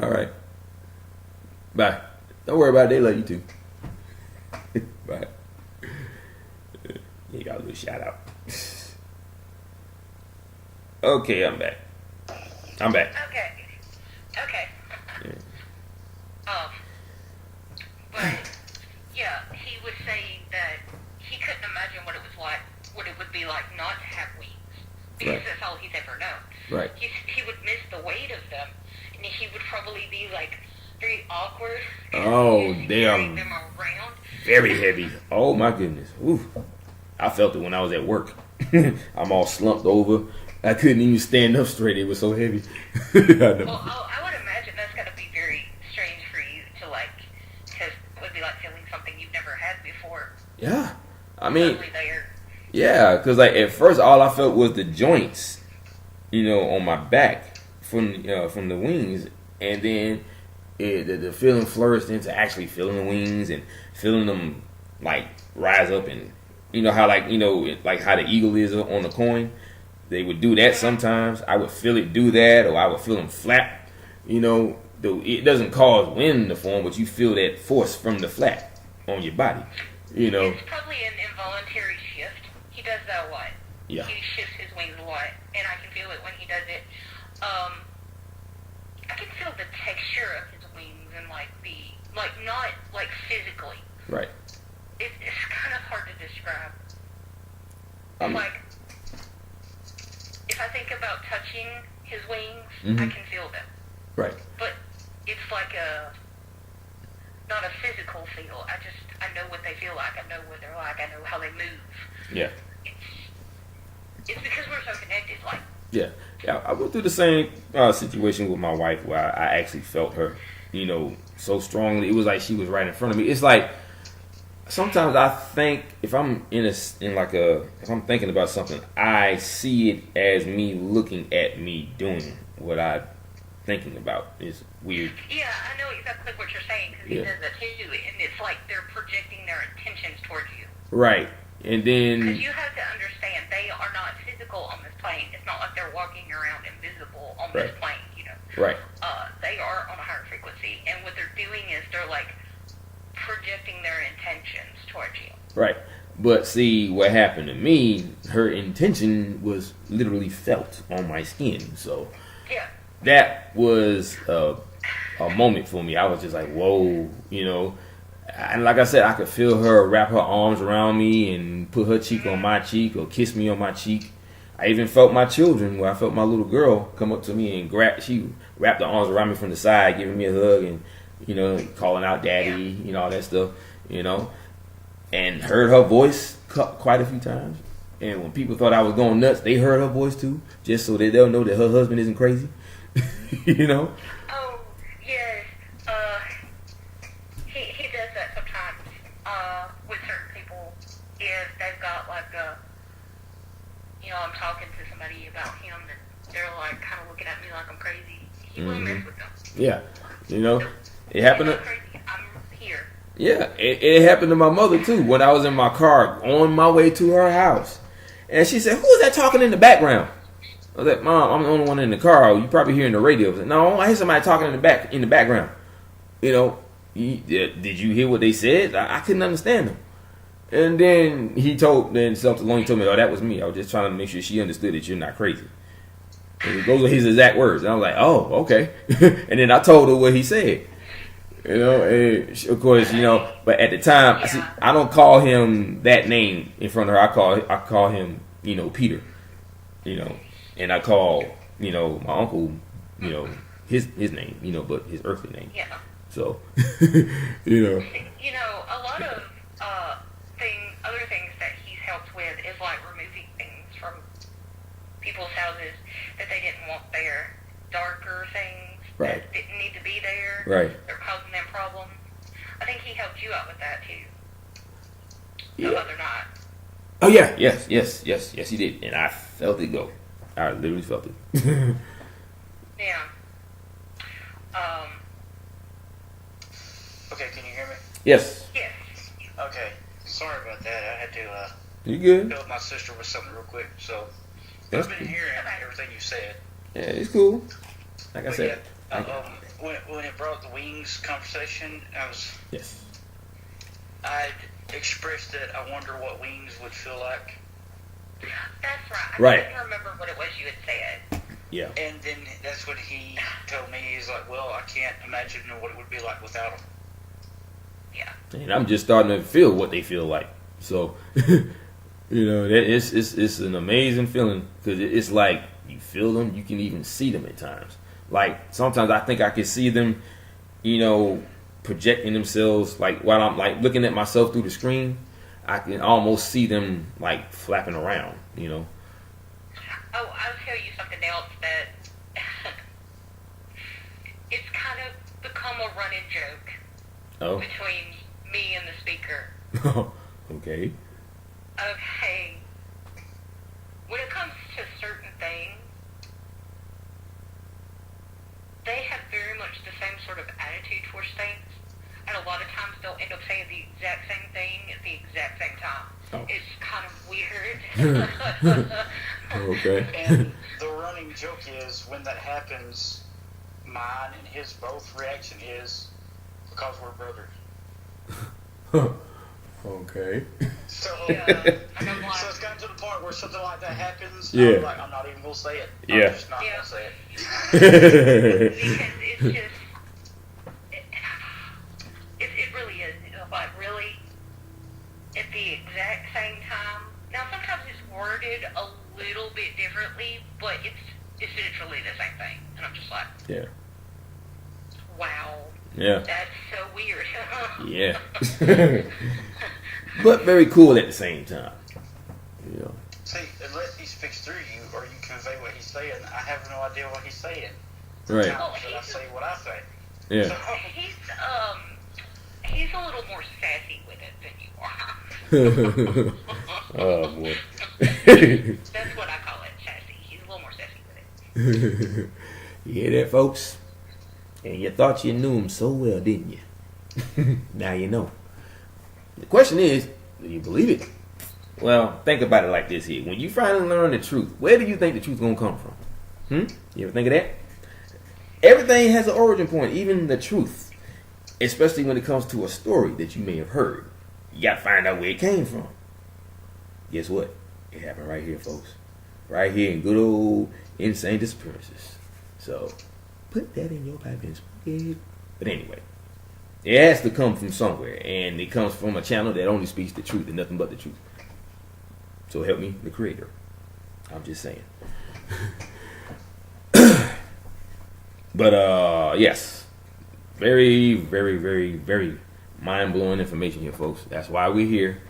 All right. Bye. Don't worry about it. They love you too. Bye. You got a little shout out. Okay, I'm back. Okay. Yeah. But yeah, he was saying that he couldn't imagine what it would be like not to have wings, because Right. that's all he's ever known. Right. He would miss the weight of them, and he would probably be like very awkward. Oh, just damn. carrying them around. Very heavy. Oh my goodness. Ooh. I felt it when I was at work. I'm all slumped over. I couldn't even stand up straight. It was so heavy. I know. Well, I would imagine that's got to be very strange for you to like, because it would be like feeling something you've never had before. Yeah. I mean, Suddenly there. yeah, because like at first all I felt was the joints, on my back from the wings, and then the feeling flourished into actually feeling the wings and feeling them like rise up, and how like how the eagle is on the coin. They would do that sometimes. I would feel it do that, or I would feel them flap. It doesn't cause wind to form, but you feel that force from the flap on your body. It's probably an involuntary shift. He does that a lot. Yeah. He shifts his wings a lot, and I can feel it when he does it. I can feel the texture of his wings and not like physically. Right. It's kind of hard to describe. Um, Like, if I think about touching his wings, Mhm. I can feel them. Right. But it's like not a physical feel. I know what they feel like. I know what they're like. I know how they move. Yeah. It's because we're so connected. Like, Yeah. I went through the same situation with my wife where I actually felt her, so strongly. It was like she was right in front of me. It's like sometimes I think if I'm if I'm thinking about something, I see it as me looking at me doing what I'm thinking about. It's weird. yeah, I know exactly what you're saying, because he Yeah. does that too, and it's like they're projecting their intentions towards you. Right. And then Because you have to understand, they are not physical on this plane. It's not like they're walking around invisible on this Right. plane, right. They are on a higher frequency, and what they're doing is they're like projecting their intentions towards you. Right. But see, what happened to me, her intention was literally felt on my skin. So Yeah. that was a moment for me. I was just like, whoa, And like I said, I could feel her wrap her arms around me and put her cheek on my cheek or kiss me on my cheek. I even felt my children, where I felt my little girl come up to me and she wrapped her arms around me from the side, giving me a hug and, calling out daddy, all that stuff, and heard her voice quite a few times. And when people thought I was going nuts, they heard her voice too, just so that they'll know that her husband isn't crazy, Oh, yes. He does that sometimes with certain people. If they've got I'm talking to somebody about him and they're like kind of looking at me like I'm crazy. He won't mess with them. Yeah, it happened You're to. not crazy. I'm here. Yeah, it happened to my mother too when I was in my car on my way to her house, and she said, "Who is that talking in the background?" I was like, Mom, I'm the only one in the car. You probably hearing the radio. I was like, no, I hear somebody talking in the background. You know, did you hear what they said? I couldn't understand them. And then something along, he told me, oh, that was me. I was just trying to make sure she understood that you're not crazy. And those were his exact words. And I was like, oh, okay. And then I told her what he said. You know, and of course, you know, but at the time, I don't call him that name in front of her. I call him, you know, Peter. You know, and I call, you know, my uncle, you know, his name, you know, but his earthly name. Yeah. So, you know. You know, a lot of other things that he's helped with is like removing things from people's houses that they didn't want there, darker things Right. that didn't need to be there. Right. They're causing them problems. I think he helped you out with that too. Yeah. No other not. Oh yeah, yes, he did, and I felt it go. I literally felt it. Yeah. Okay, can you hear me? Yes. Yes. Okay, sorry about that. I had to You good? help my sister with something real quick. So That's I've been cool. hearing everything you said. Yeah, it's cool. Like I But said. yeah, when it brought up the wings conversation, Yes. I'd expressed that I wonder what wings would feel like, That's right. Right. I couldn't remember what it was you had said. Yeah. and then that's what he told me. He's like, "Well, I can't imagine what it would be like without them." Yeah. And I'm just starting to feel what they feel like. So, you know, it's an amazing feeling because it's like you feel them, you can even see them at times. Like sometimes I think I can see them, you know, projecting themselves. Like while I'm like looking at myself through the screen, I can almost see them like flapping around. You know. Oh, I'll tell you something else that it's kind of become a running joke Oh. between me and the speaker. Okay. Okay, when it comes to certain things, they have very much the same sort of attitude towards things, and a lot of times they'll end up saying the exact same thing at the exact same time. Oh. It's kind of weird. Okay. And the running joke is when that happens, mine and his both reaction is because we're brothers. Okay. So, Yeah, and I'm like, so it's gotten to the point where something like that happens. Yeah. I'm like, I'm not even gonna say it. Yeah. I'm just not Yeah. gonna say it. because it's just, it really is. It's like, really, at the exact same time. Now, sometimes it's worded a little bit differently, but it's essentially the same thing. And I'm just like, Yeah. wow, Yeah. that's so weird. Yeah. But very cool at the same time. You know. See, unless he speaks through you or you convey what he's saying, I have no idea what he's saying. Right. Well, But I say what I say. Yeah. So, He's a little more sassy with it than you are. Oh boy. That's what I call it, sassy. He's a little more sassy with it. You hear that, folks? And you thought you knew him so well, didn't you? Now you know. The question is, do you believe it? Well, think about it like this here. When you finally learn the truth, where do you think the truth's gonna come from? You ever think of that? Everything has an origin point, even the truth. Especially when it comes to a story that you may have heard. You gotta find out where it came from. Guess what? It happened right here, folks. Right here in good old Insane Disappearances. So, put that in your pipe and smoke it. But anyway, it has to come from somewhere. And it comes from a channel that only speaks the truth and nothing but the truth. So help me, the creator. I'm just saying. But, yes. Very, very, very, very mind-blowing information here, folks. That's why we're here.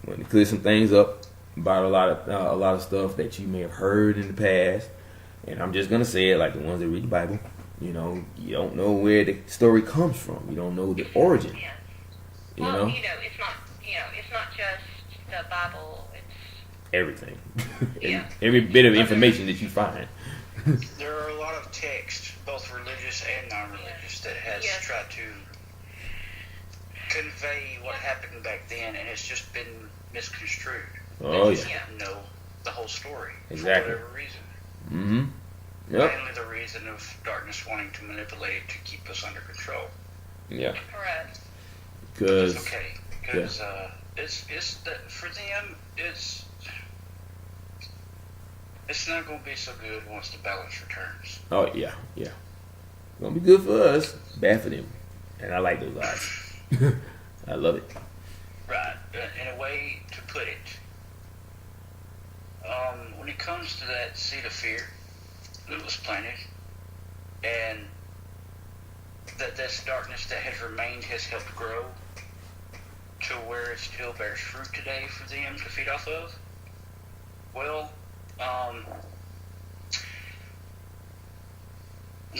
We want to clear some things up about a lot of stuff that you may have heard in the past. And I'm just going to say it like the ones that read the Bible. You know, you don't know where the story comes from. You don't know the origin. Yeah. You Well, know? it's not just the Bible. It's Everything. Yeah. Every bit of information that you find. there are a lot of texts, both religious and non-religious, that has Yes. tried to convey what happened back then, and it's just been misconstrued. Oh, They just yeah. didn't know the whole story Exactly. for whatever reason. Mm-hmm. Yep. Mainly the reason of darkness wanting to manipulate it to keep us under control. Yeah. Correct. Because It's okay. Because it's that for them, it's not going to be so good once the balance returns. oh yeah, yeah, gonna be good for us, bad for them, and I like those odds. I love it. Right. In a way to put it, when it comes to that seed of fear that was planted, and that this darkness that has remained has helped grow to where it still bears fruit today for them to feed off of, well,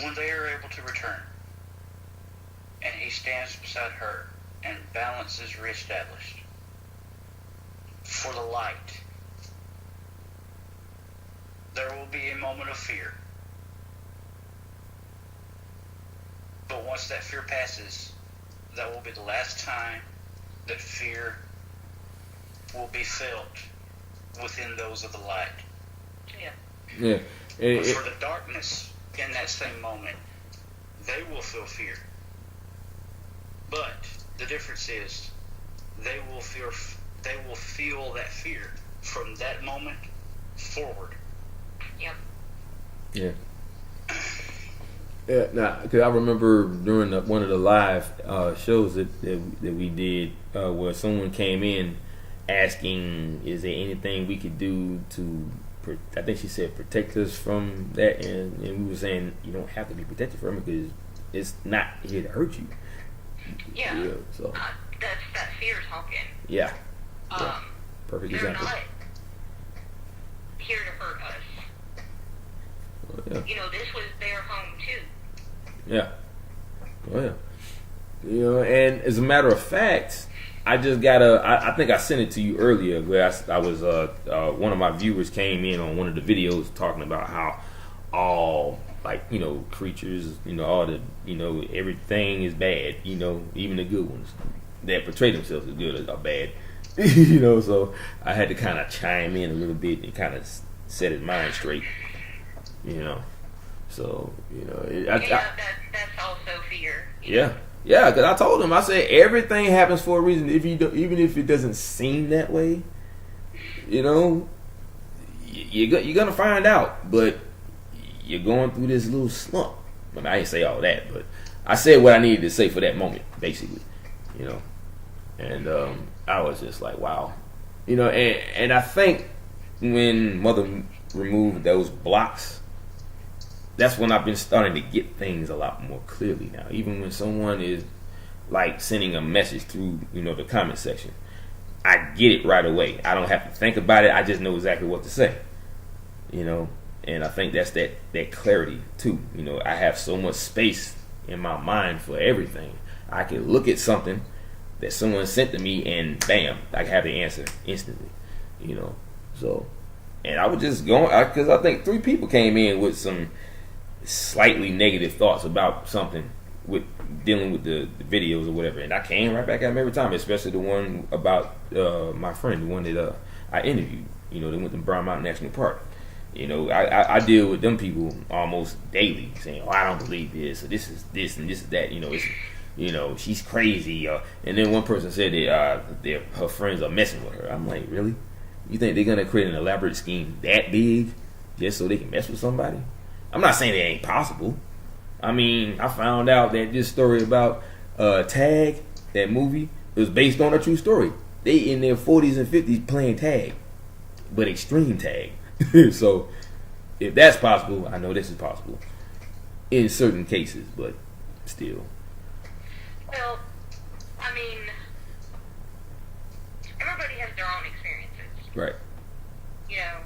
when they are able to return, and he stands beside her, and balance is reestablished for the light, there will be a moment of fear. But once that fear passes, that will be the last time that fear will be felt within those of the light. Yeah. Yeah. But for the darkness, in that same moment, they will feel fear. But the difference is, they will feel that fear from that moment forward. Yep. Yeah. Yeah, nah, because I remember during one of the live shows that we did where someone came in asking, is there anything we could do to, I think she said, protect us from that, and we were saying you don't have to be protected from it because it's not here to hurt you. Yeah. So that fear talking. yeah. Perfect They're example. not here to hurt us. Yeah. You know, this was their home too. Yeah. Oh yeah. You know, and as a matter of fact, I just got I think I sent it to you earlier where I was one of my viewers came in on one of the videos talking about how all, like, you know, creatures, you know, all the, you know, everything is bad, you know, even the good ones that portray themselves as good are bad. You know, so I had to kind of chime in a little bit and kind of set his mind straight. You know, so you know, That's also fear. Yeah, yeah. Because I told him, I said everything happens for a reason. If you don't, even if it doesn't seem that way, you know, you're gonna find out. But you're going through this little slump. I mean, I didn't say all that, but I said what I needed to say for that moment, basically. You know, and I was just like, wow, you know, and I think when Mother removed those blocks, that's when I've been starting to get things a lot more clearly now. Even when someone is like sending a message through, you know, the comment section, I get it right away. I don't have to think about it. I just know exactly what to say. You know, and I think that's that clarity too. You know, I have so much space in my mind for everything. I can look at something that someone sent to me and bam, I can have the answer instantly. You know, so, and I was just going because I think 3 people came in with some slightly negative thoughts about something with dealing with the videos or whatever, and I came right back at them every time, especially the one about my friend, the one that I interviewed. You know, they went to Brown Mountain National Park. You know, I deal with them people almost daily, saying, "Oh, I don't believe this, or this is this and this is that." You know, it's, you know, she's crazy. And then one person said that her friends are messing with her. I'm like, really? You think they're gonna create an elaborate scheme that big just so they can mess with somebody? I'm not saying it ain't possible. I mean, I found out that this story about Tag, that movie, was based on a true story. They in their 40s and 50s playing tag, but extreme tag. So, if that's possible, I know this is possible in certain cases, but still. Well, I mean, everybody has their own experiences. Right. You know,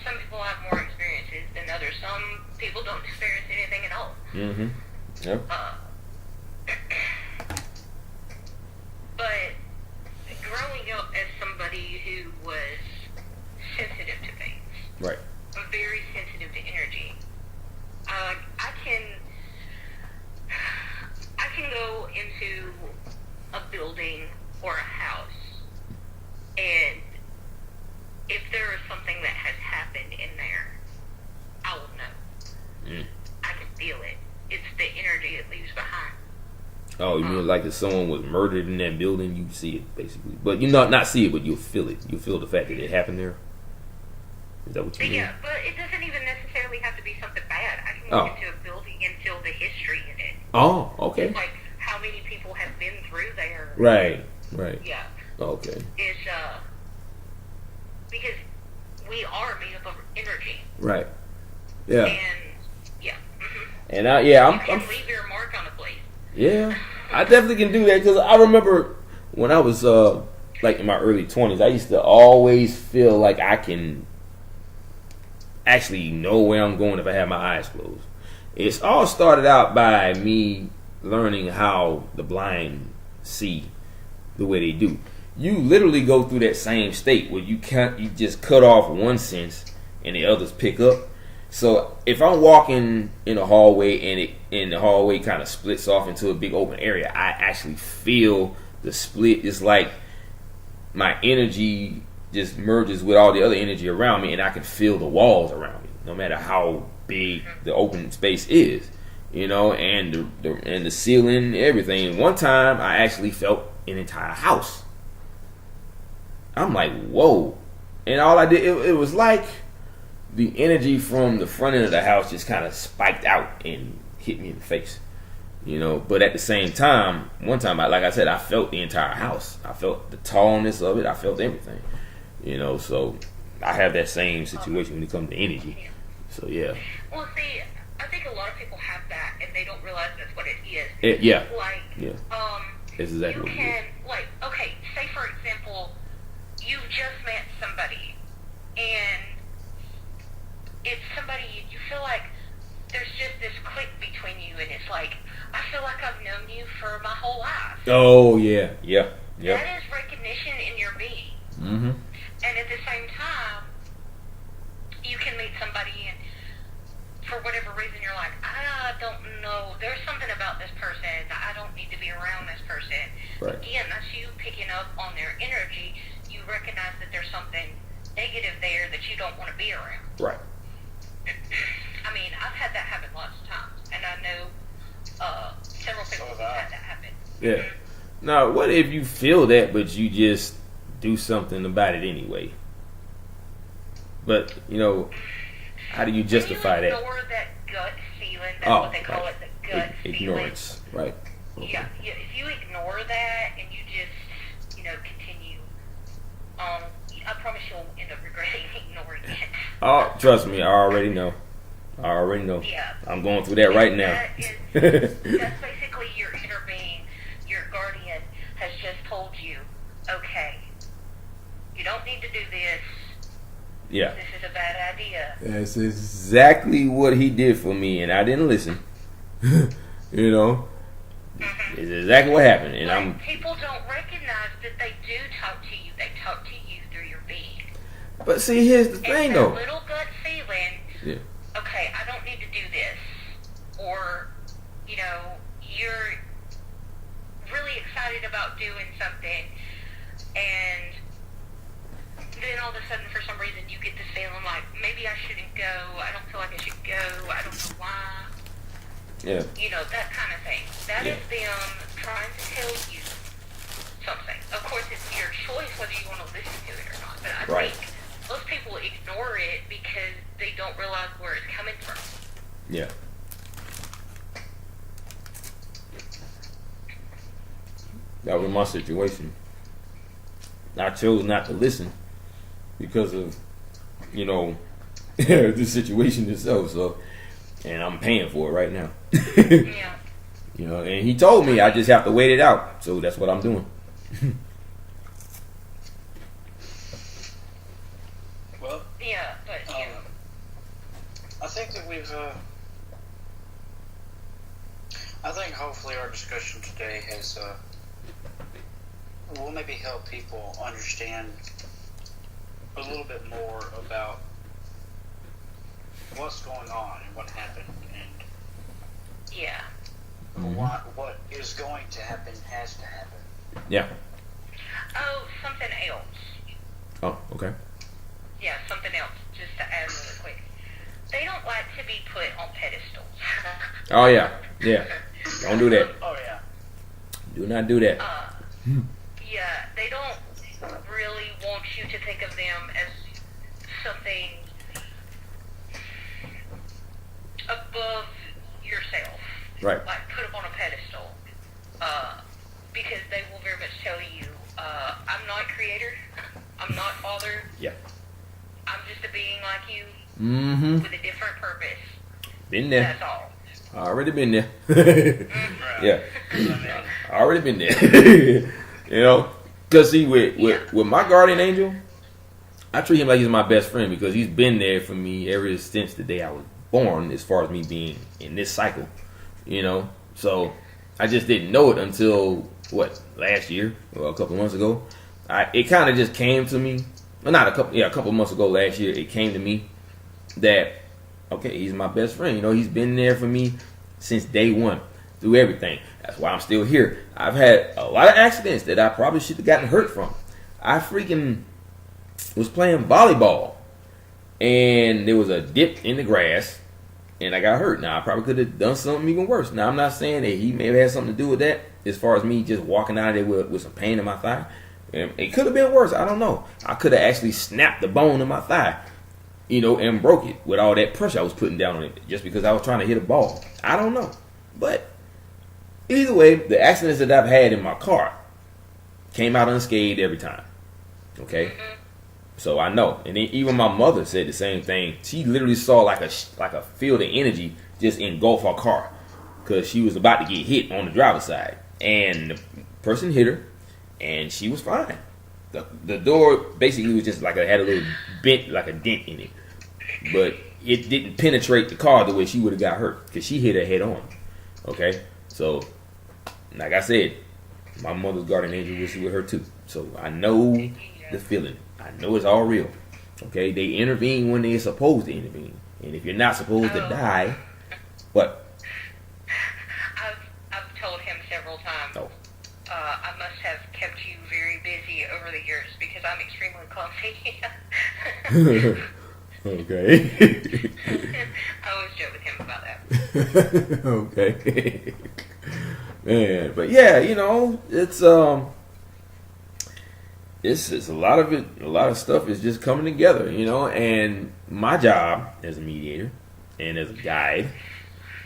some people have more experiences than others. Some people don't experience anything at all. Mm-hmm. Yep. But growing up as somebody who was sensitive to things, Right. very sensitive to energy, I can go into a building or a house, and if there Oh, you mean like if someone was murdered in that building, you see it basically, but you not see it, but you'll feel it. You'll feel the fact that it happened there. Is that what you mean? Yeah, but it doesn't even necessarily have to be something bad. I can walk into a building and feel the history in it. Oh, okay. Like how many people have been through there. Right. Yeah. Okay. It's because we are made up of energy. Right. Yeah. And yeah. Mm-hmm. And you can leave your mark on a place. Yeah, I definitely can do that because I remember when I was like in my early 20s, I used to always feel like I can actually know where I'm going if I have my eyes closed. It's all started out by me learning how the blind see the way they do. You literally go through that same state where you just cut off one sense and the others pick up. So if I'm walking in a hallway and the hallway kind of splits off into a big open area, I actually feel the split. It's like my energy just merges with all the other energy around me, and I can feel the walls around me, no matter how big the open space is, and the ceiling, everything. One time, I actually felt an entire house. I'm like, whoa! And all I did, it was like the energy from the front end of the house just kind of spiked out and hit me in the face, But at the same time, one time, like I said, I felt the entire house. I felt the tallness of it. I felt everything, So I have that same situation when it comes to energy. So yeah. Well, see, I think a lot of people have that and they don't realize that's what it is. It's exactly you can, okay, say for example, you've just met somebody and it's somebody you feel like there's just this click between you, and it's like, I feel like I've known you for my whole life. Oh yeah. That is recognition in your being. Mm-hmm. And at the same time, you can meet somebody and for whatever reason you're like, I don't know, there's something about this person, I don't need to be around this person. Right. Again, that's you picking up on their energy. You recognize that there's something negative there that you don't want to be around. Right. I mean, I've had that happen lots of times, and I know several people who've had that happen. Yeah. Now, what if you feel that, but you just do something about it anyway? But, how do you justify that? Ignore that gut feeling. That's what they call it, the gut ignorance. Feeling. Right. Okay. Yeah. If you ignore that and you just, continue, I promise you'll end up regretting ignoring it. Oh, trust me, I already know. Yeah. I'm going through that right now. That's basically your inner being, your guardian has just told you, okay, you don't need to do this. Yeah. This is a bad idea. That's exactly what he did for me, and I didn't listen. Mm-hmm. It's exactly what happened, and people don't recognize that they do talk to you. They talk to you through your being. But see, here's the thing, though. That little gut feeling. Yeah. Okay, I don't need to do this, or you're really excited about doing something, and then all of a sudden, for some reason, you get this feeling like maybe I shouldn't go. I don't feel like I should go. I don't know why. Yeah. That kind of thing. That is them trying to tell you something. Of course, it's your choice whether you want to listen to it or not. But I think most people ignore it because they don't realize where it's coming from. Yeah. That was my situation. I chose not to listen because of, the situation itself. So, and I'm paying for it right now. Yeah. And he told me I just have to wait it out. So that's what I'm doing. Well, yeah, but I think that I think hopefully our discussion today has will maybe help people understand a little bit more about what's going on and what happened, and yeah. What is going to happen has to happen. Yeah. Oh, something else. Oh, okay. Yeah, something else, just to add really quick. They don't like to be put on pedestals. Oh, yeah. Yeah. Don't do that. Oh, yeah. Do not do that. Yeah, they don't really want you to think of them as something above yourself. Right. Like put up on a pedestal. Because they will very much tell you, I'm not creator, I'm not father. Yeah. I'm just a being like you Mm-hmm. with a different purpose. Been there. That's all. Already been there. Mm-hmm. Yeah. Already been there. You know? Because see, with my guardian angel, I treat him like he's my best friend because he's been there for me ever since the day I was born, as far as me being in this cycle. You know? So I just didn't know it until last year or a couple months ago. It kind of just came to me. Well, not a couple months ago last year. It came to me that okay, he's my best friend. You know, he's been there for me since day one through everything. That's why I'm still here. I've had a lot of accidents that I probably should have gotten hurt from. I freaking was playing volleyball and there was a dip in the grass. And I got hurt. Now, I probably could have done something even worse. Now, I'm not saying that he may have had something to do with that as far as me just walking out of there with some pain in my thigh. It could have been worse. I don't know. I could have actually snapped the bone in my thigh, you know, and broke it with all that pressure I was putting down on it just because I was trying to hit a ball. I don't know. But either way, the accidents that I've had in my car came out unscathed every time. Okay? So I know, and then even my mother said the same thing. She literally saw like a field of energy just engulf her car because she was about to get hit on the driver's side, and the person hit her, and she was fine. The door basically was just like it had a little bent, like a dent in it, but it didn't penetrate the car the way she would have got hurt because she hit her head on. Okay, so like I said, my mother's guardian angel was with her too, so I know the feeling. I know it's all real. Okay, they intervene when they're supposed to intervene, and if you're not supposed to die, what? I've told him several times. Oh. I must have kept you very busy over the years because I'm extremely clumsy. Okay. I always joke with him about that. Okay. Man, but yeah, you know, it's a lot of it. A lot of stuff is just coming together, you know. And my job as a mediator and as a guide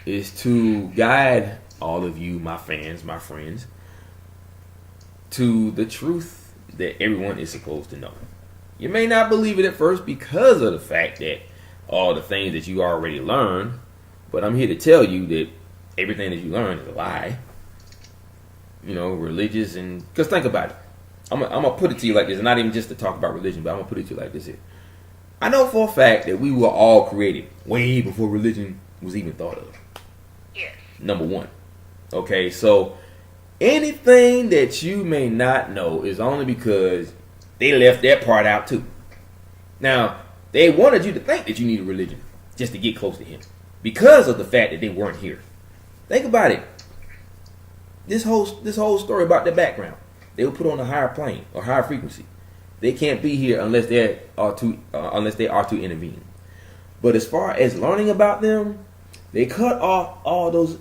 is to guide all of you, my fans, my friends, to the truth that everyone is supposed to know. You may not believe it at first because of the fact that all the things that you already learned, but I'm here to tell you that everything that you learn is a lie. You know, religious, and because think about it. I'm gonna put it to you like this, and not even just to talk about religion, but I'm gonna put it to you like this here. I know for a fact that we were all created way before religion was even thought of. Yes. Number one. Okay, so anything that you may not know is only because they left that part out too. Now, they wanted you to think that you need a religion just to get close to him because of the fact that they weren't here. Think about it. This whole story about their background. They were put on a higher plane or higher frequency. They can't be here unless they are to intervene. But as far as learning about them, they cut off all those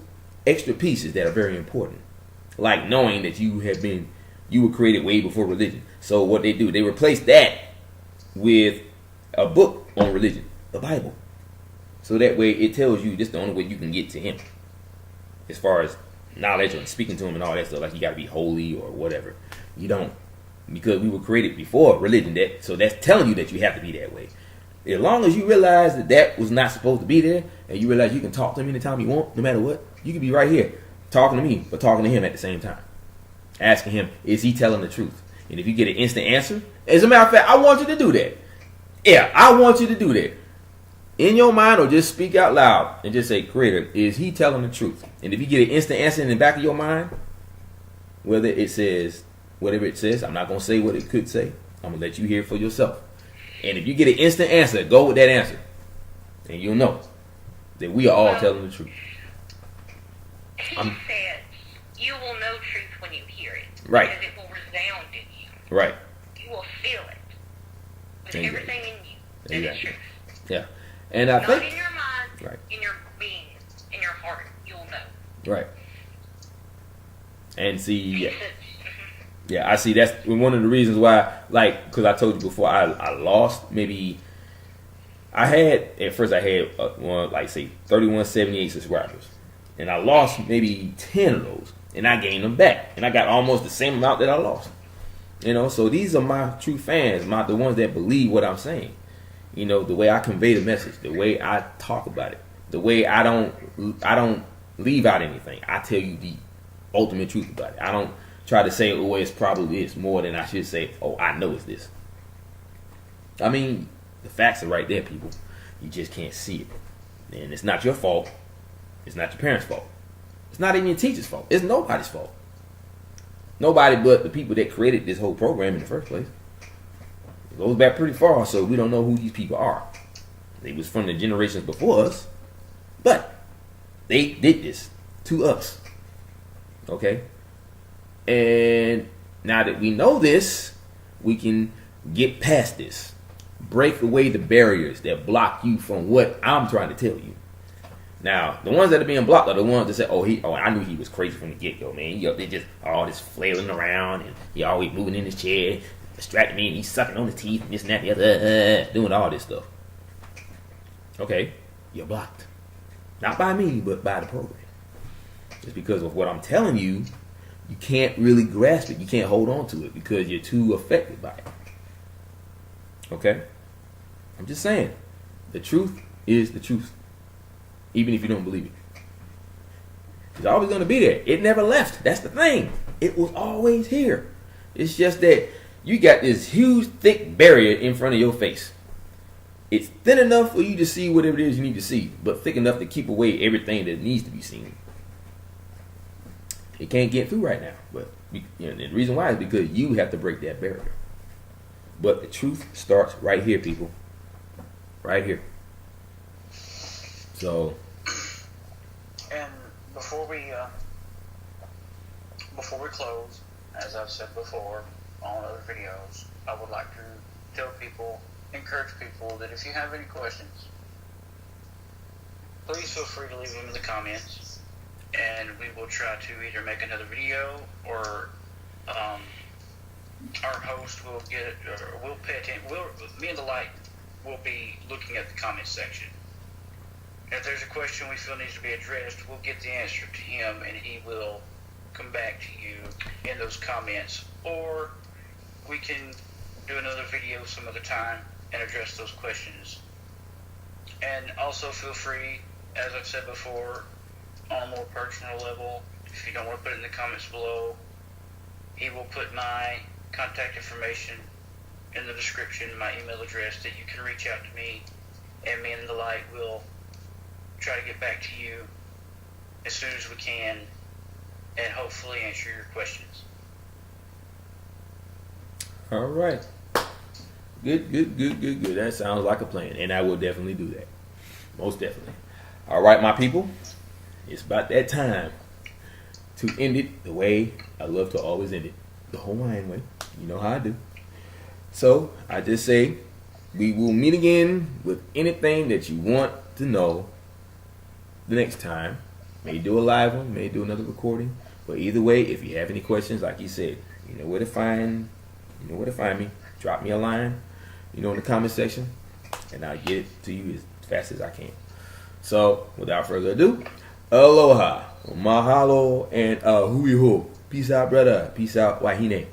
extra pieces that are very important, like knowing that you were created way before religion. So what they do, they replace that with a book on religion, the Bible. So that way it tells you this is the only way you can get to him, as far as knowledge and speaking to him and all that stuff. Like you got to be holy or whatever. You don't, because we were created before religion. So that's telling you that you have to be that way. As long as you realize that was not supposed to be there, and you realize you can talk to him anytime you want, no matter what, you can be right here talking to me, but talking to him at the same time, asking him, is he telling the truth? And if you get an instant answer, as a matter of fact, I want you to do that. Yeah, I want you to do that. In your mind, or just speak out loud and just say, Creator, is he telling the truth? And if you get an instant answer in the back of your mind, whatever it says, I'm not going to say what it could say. I'm going to let you hear it for yourself. And if you get an instant answer, go with that answer. And you'll know that we are all telling the truth. He said, you will know truth when you hear it. Right. Because it will resound in you. Right. You will feel it. With everything in you. That is truth. Yeah. And I Not think, in your mind, right, in your being, in your heart, you'll know. right. And see, yeah, I see that's one of the reasons why, like, because I told you before, I lost maybe, at first I had one, like, say, 3178 subscribers. And I lost maybe 10 of those. And I gained them back. And I got almost the same amount that I lost. You know, so these are my true fans, the ones that believe what I'm saying. You know, the way I convey the message, the way I talk about it, the way I don't leave out anything. I tell you the ultimate truth about it. I don't try to say, oh, it's probably this more than I should say, oh, I know it's this. I mean, the facts are right there, people. You just can't see it. And it's not your fault. It's not your parents' fault. It's not even your teacher's fault. It's nobody's fault. Nobody but the people that created this whole program in the first place. It goes back pretty far, so we don't know who these people are. They was from the generations before us, but they did this to us. Okay? And now that we know this, we can get past this. Break away the barriers that block you from what I'm trying to tell you. Now, the ones that are being blocked are the ones that say, oh, I knew he was crazy from the get-go, man. He up there just all this flailing around, and he always moving in his chair, distracting me, and he's sucking on his teeth, and this and that, the other, doing all this stuff. Okay, you're blocked. Not by me, but by the program. Just because of what I'm telling you, you can't really grasp it. You can't hold on to it because you're too affected by it. Okay? I'm just saying, the truth is the truth. Even if you don't believe it. It's always going to be there. It never left. That's the thing. It was always here. It's just that you got this huge, thick barrier in front of your face. It's thin enough for you to see whatever it is you need to see, but thick enough to keep away everything that needs to be seen. It can't get through right now. But the reason why is because you have to break that barrier. But the truth starts right here, people. Right here. So, and before we close, as I've said before on other videos, I would like to encourage people that if you have any questions, please feel free to leave them in the comments, and we will try to either make another video or our host will get it, or we'll pay attention. Me and the light will be looking at the comment section. If there's a question we feel needs to be addressed, we'll get the answer to him, and he will come back to you in those comments. Or we can do another video some other time and address those questions. And also feel free, as I've said before, on a more personal level, if you don't want to put it in the comments below, he will put my contact information in the description, my email address, that you can reach out to me, and me and the light will try to get back to you as soon as we can and hopefully answer your questions. all right. Good. That sounds like a plan, and I will definitely do that. Most definitely. All right, my people. It's about that time to end it the way I love to always end it. The Hawaiian way. You know how I do. So, I just say, we will meet again with anything that you want to know the next time. May do a live one, may do another recording. But either way, if you have any questions, like you said, you know where to find me. Drop me a line, in the comment section, and I'll get it to you as fast as I can. So, without further ado, aloha, mahalo, and hui ho. Peace out, brother. Peace out, wahine.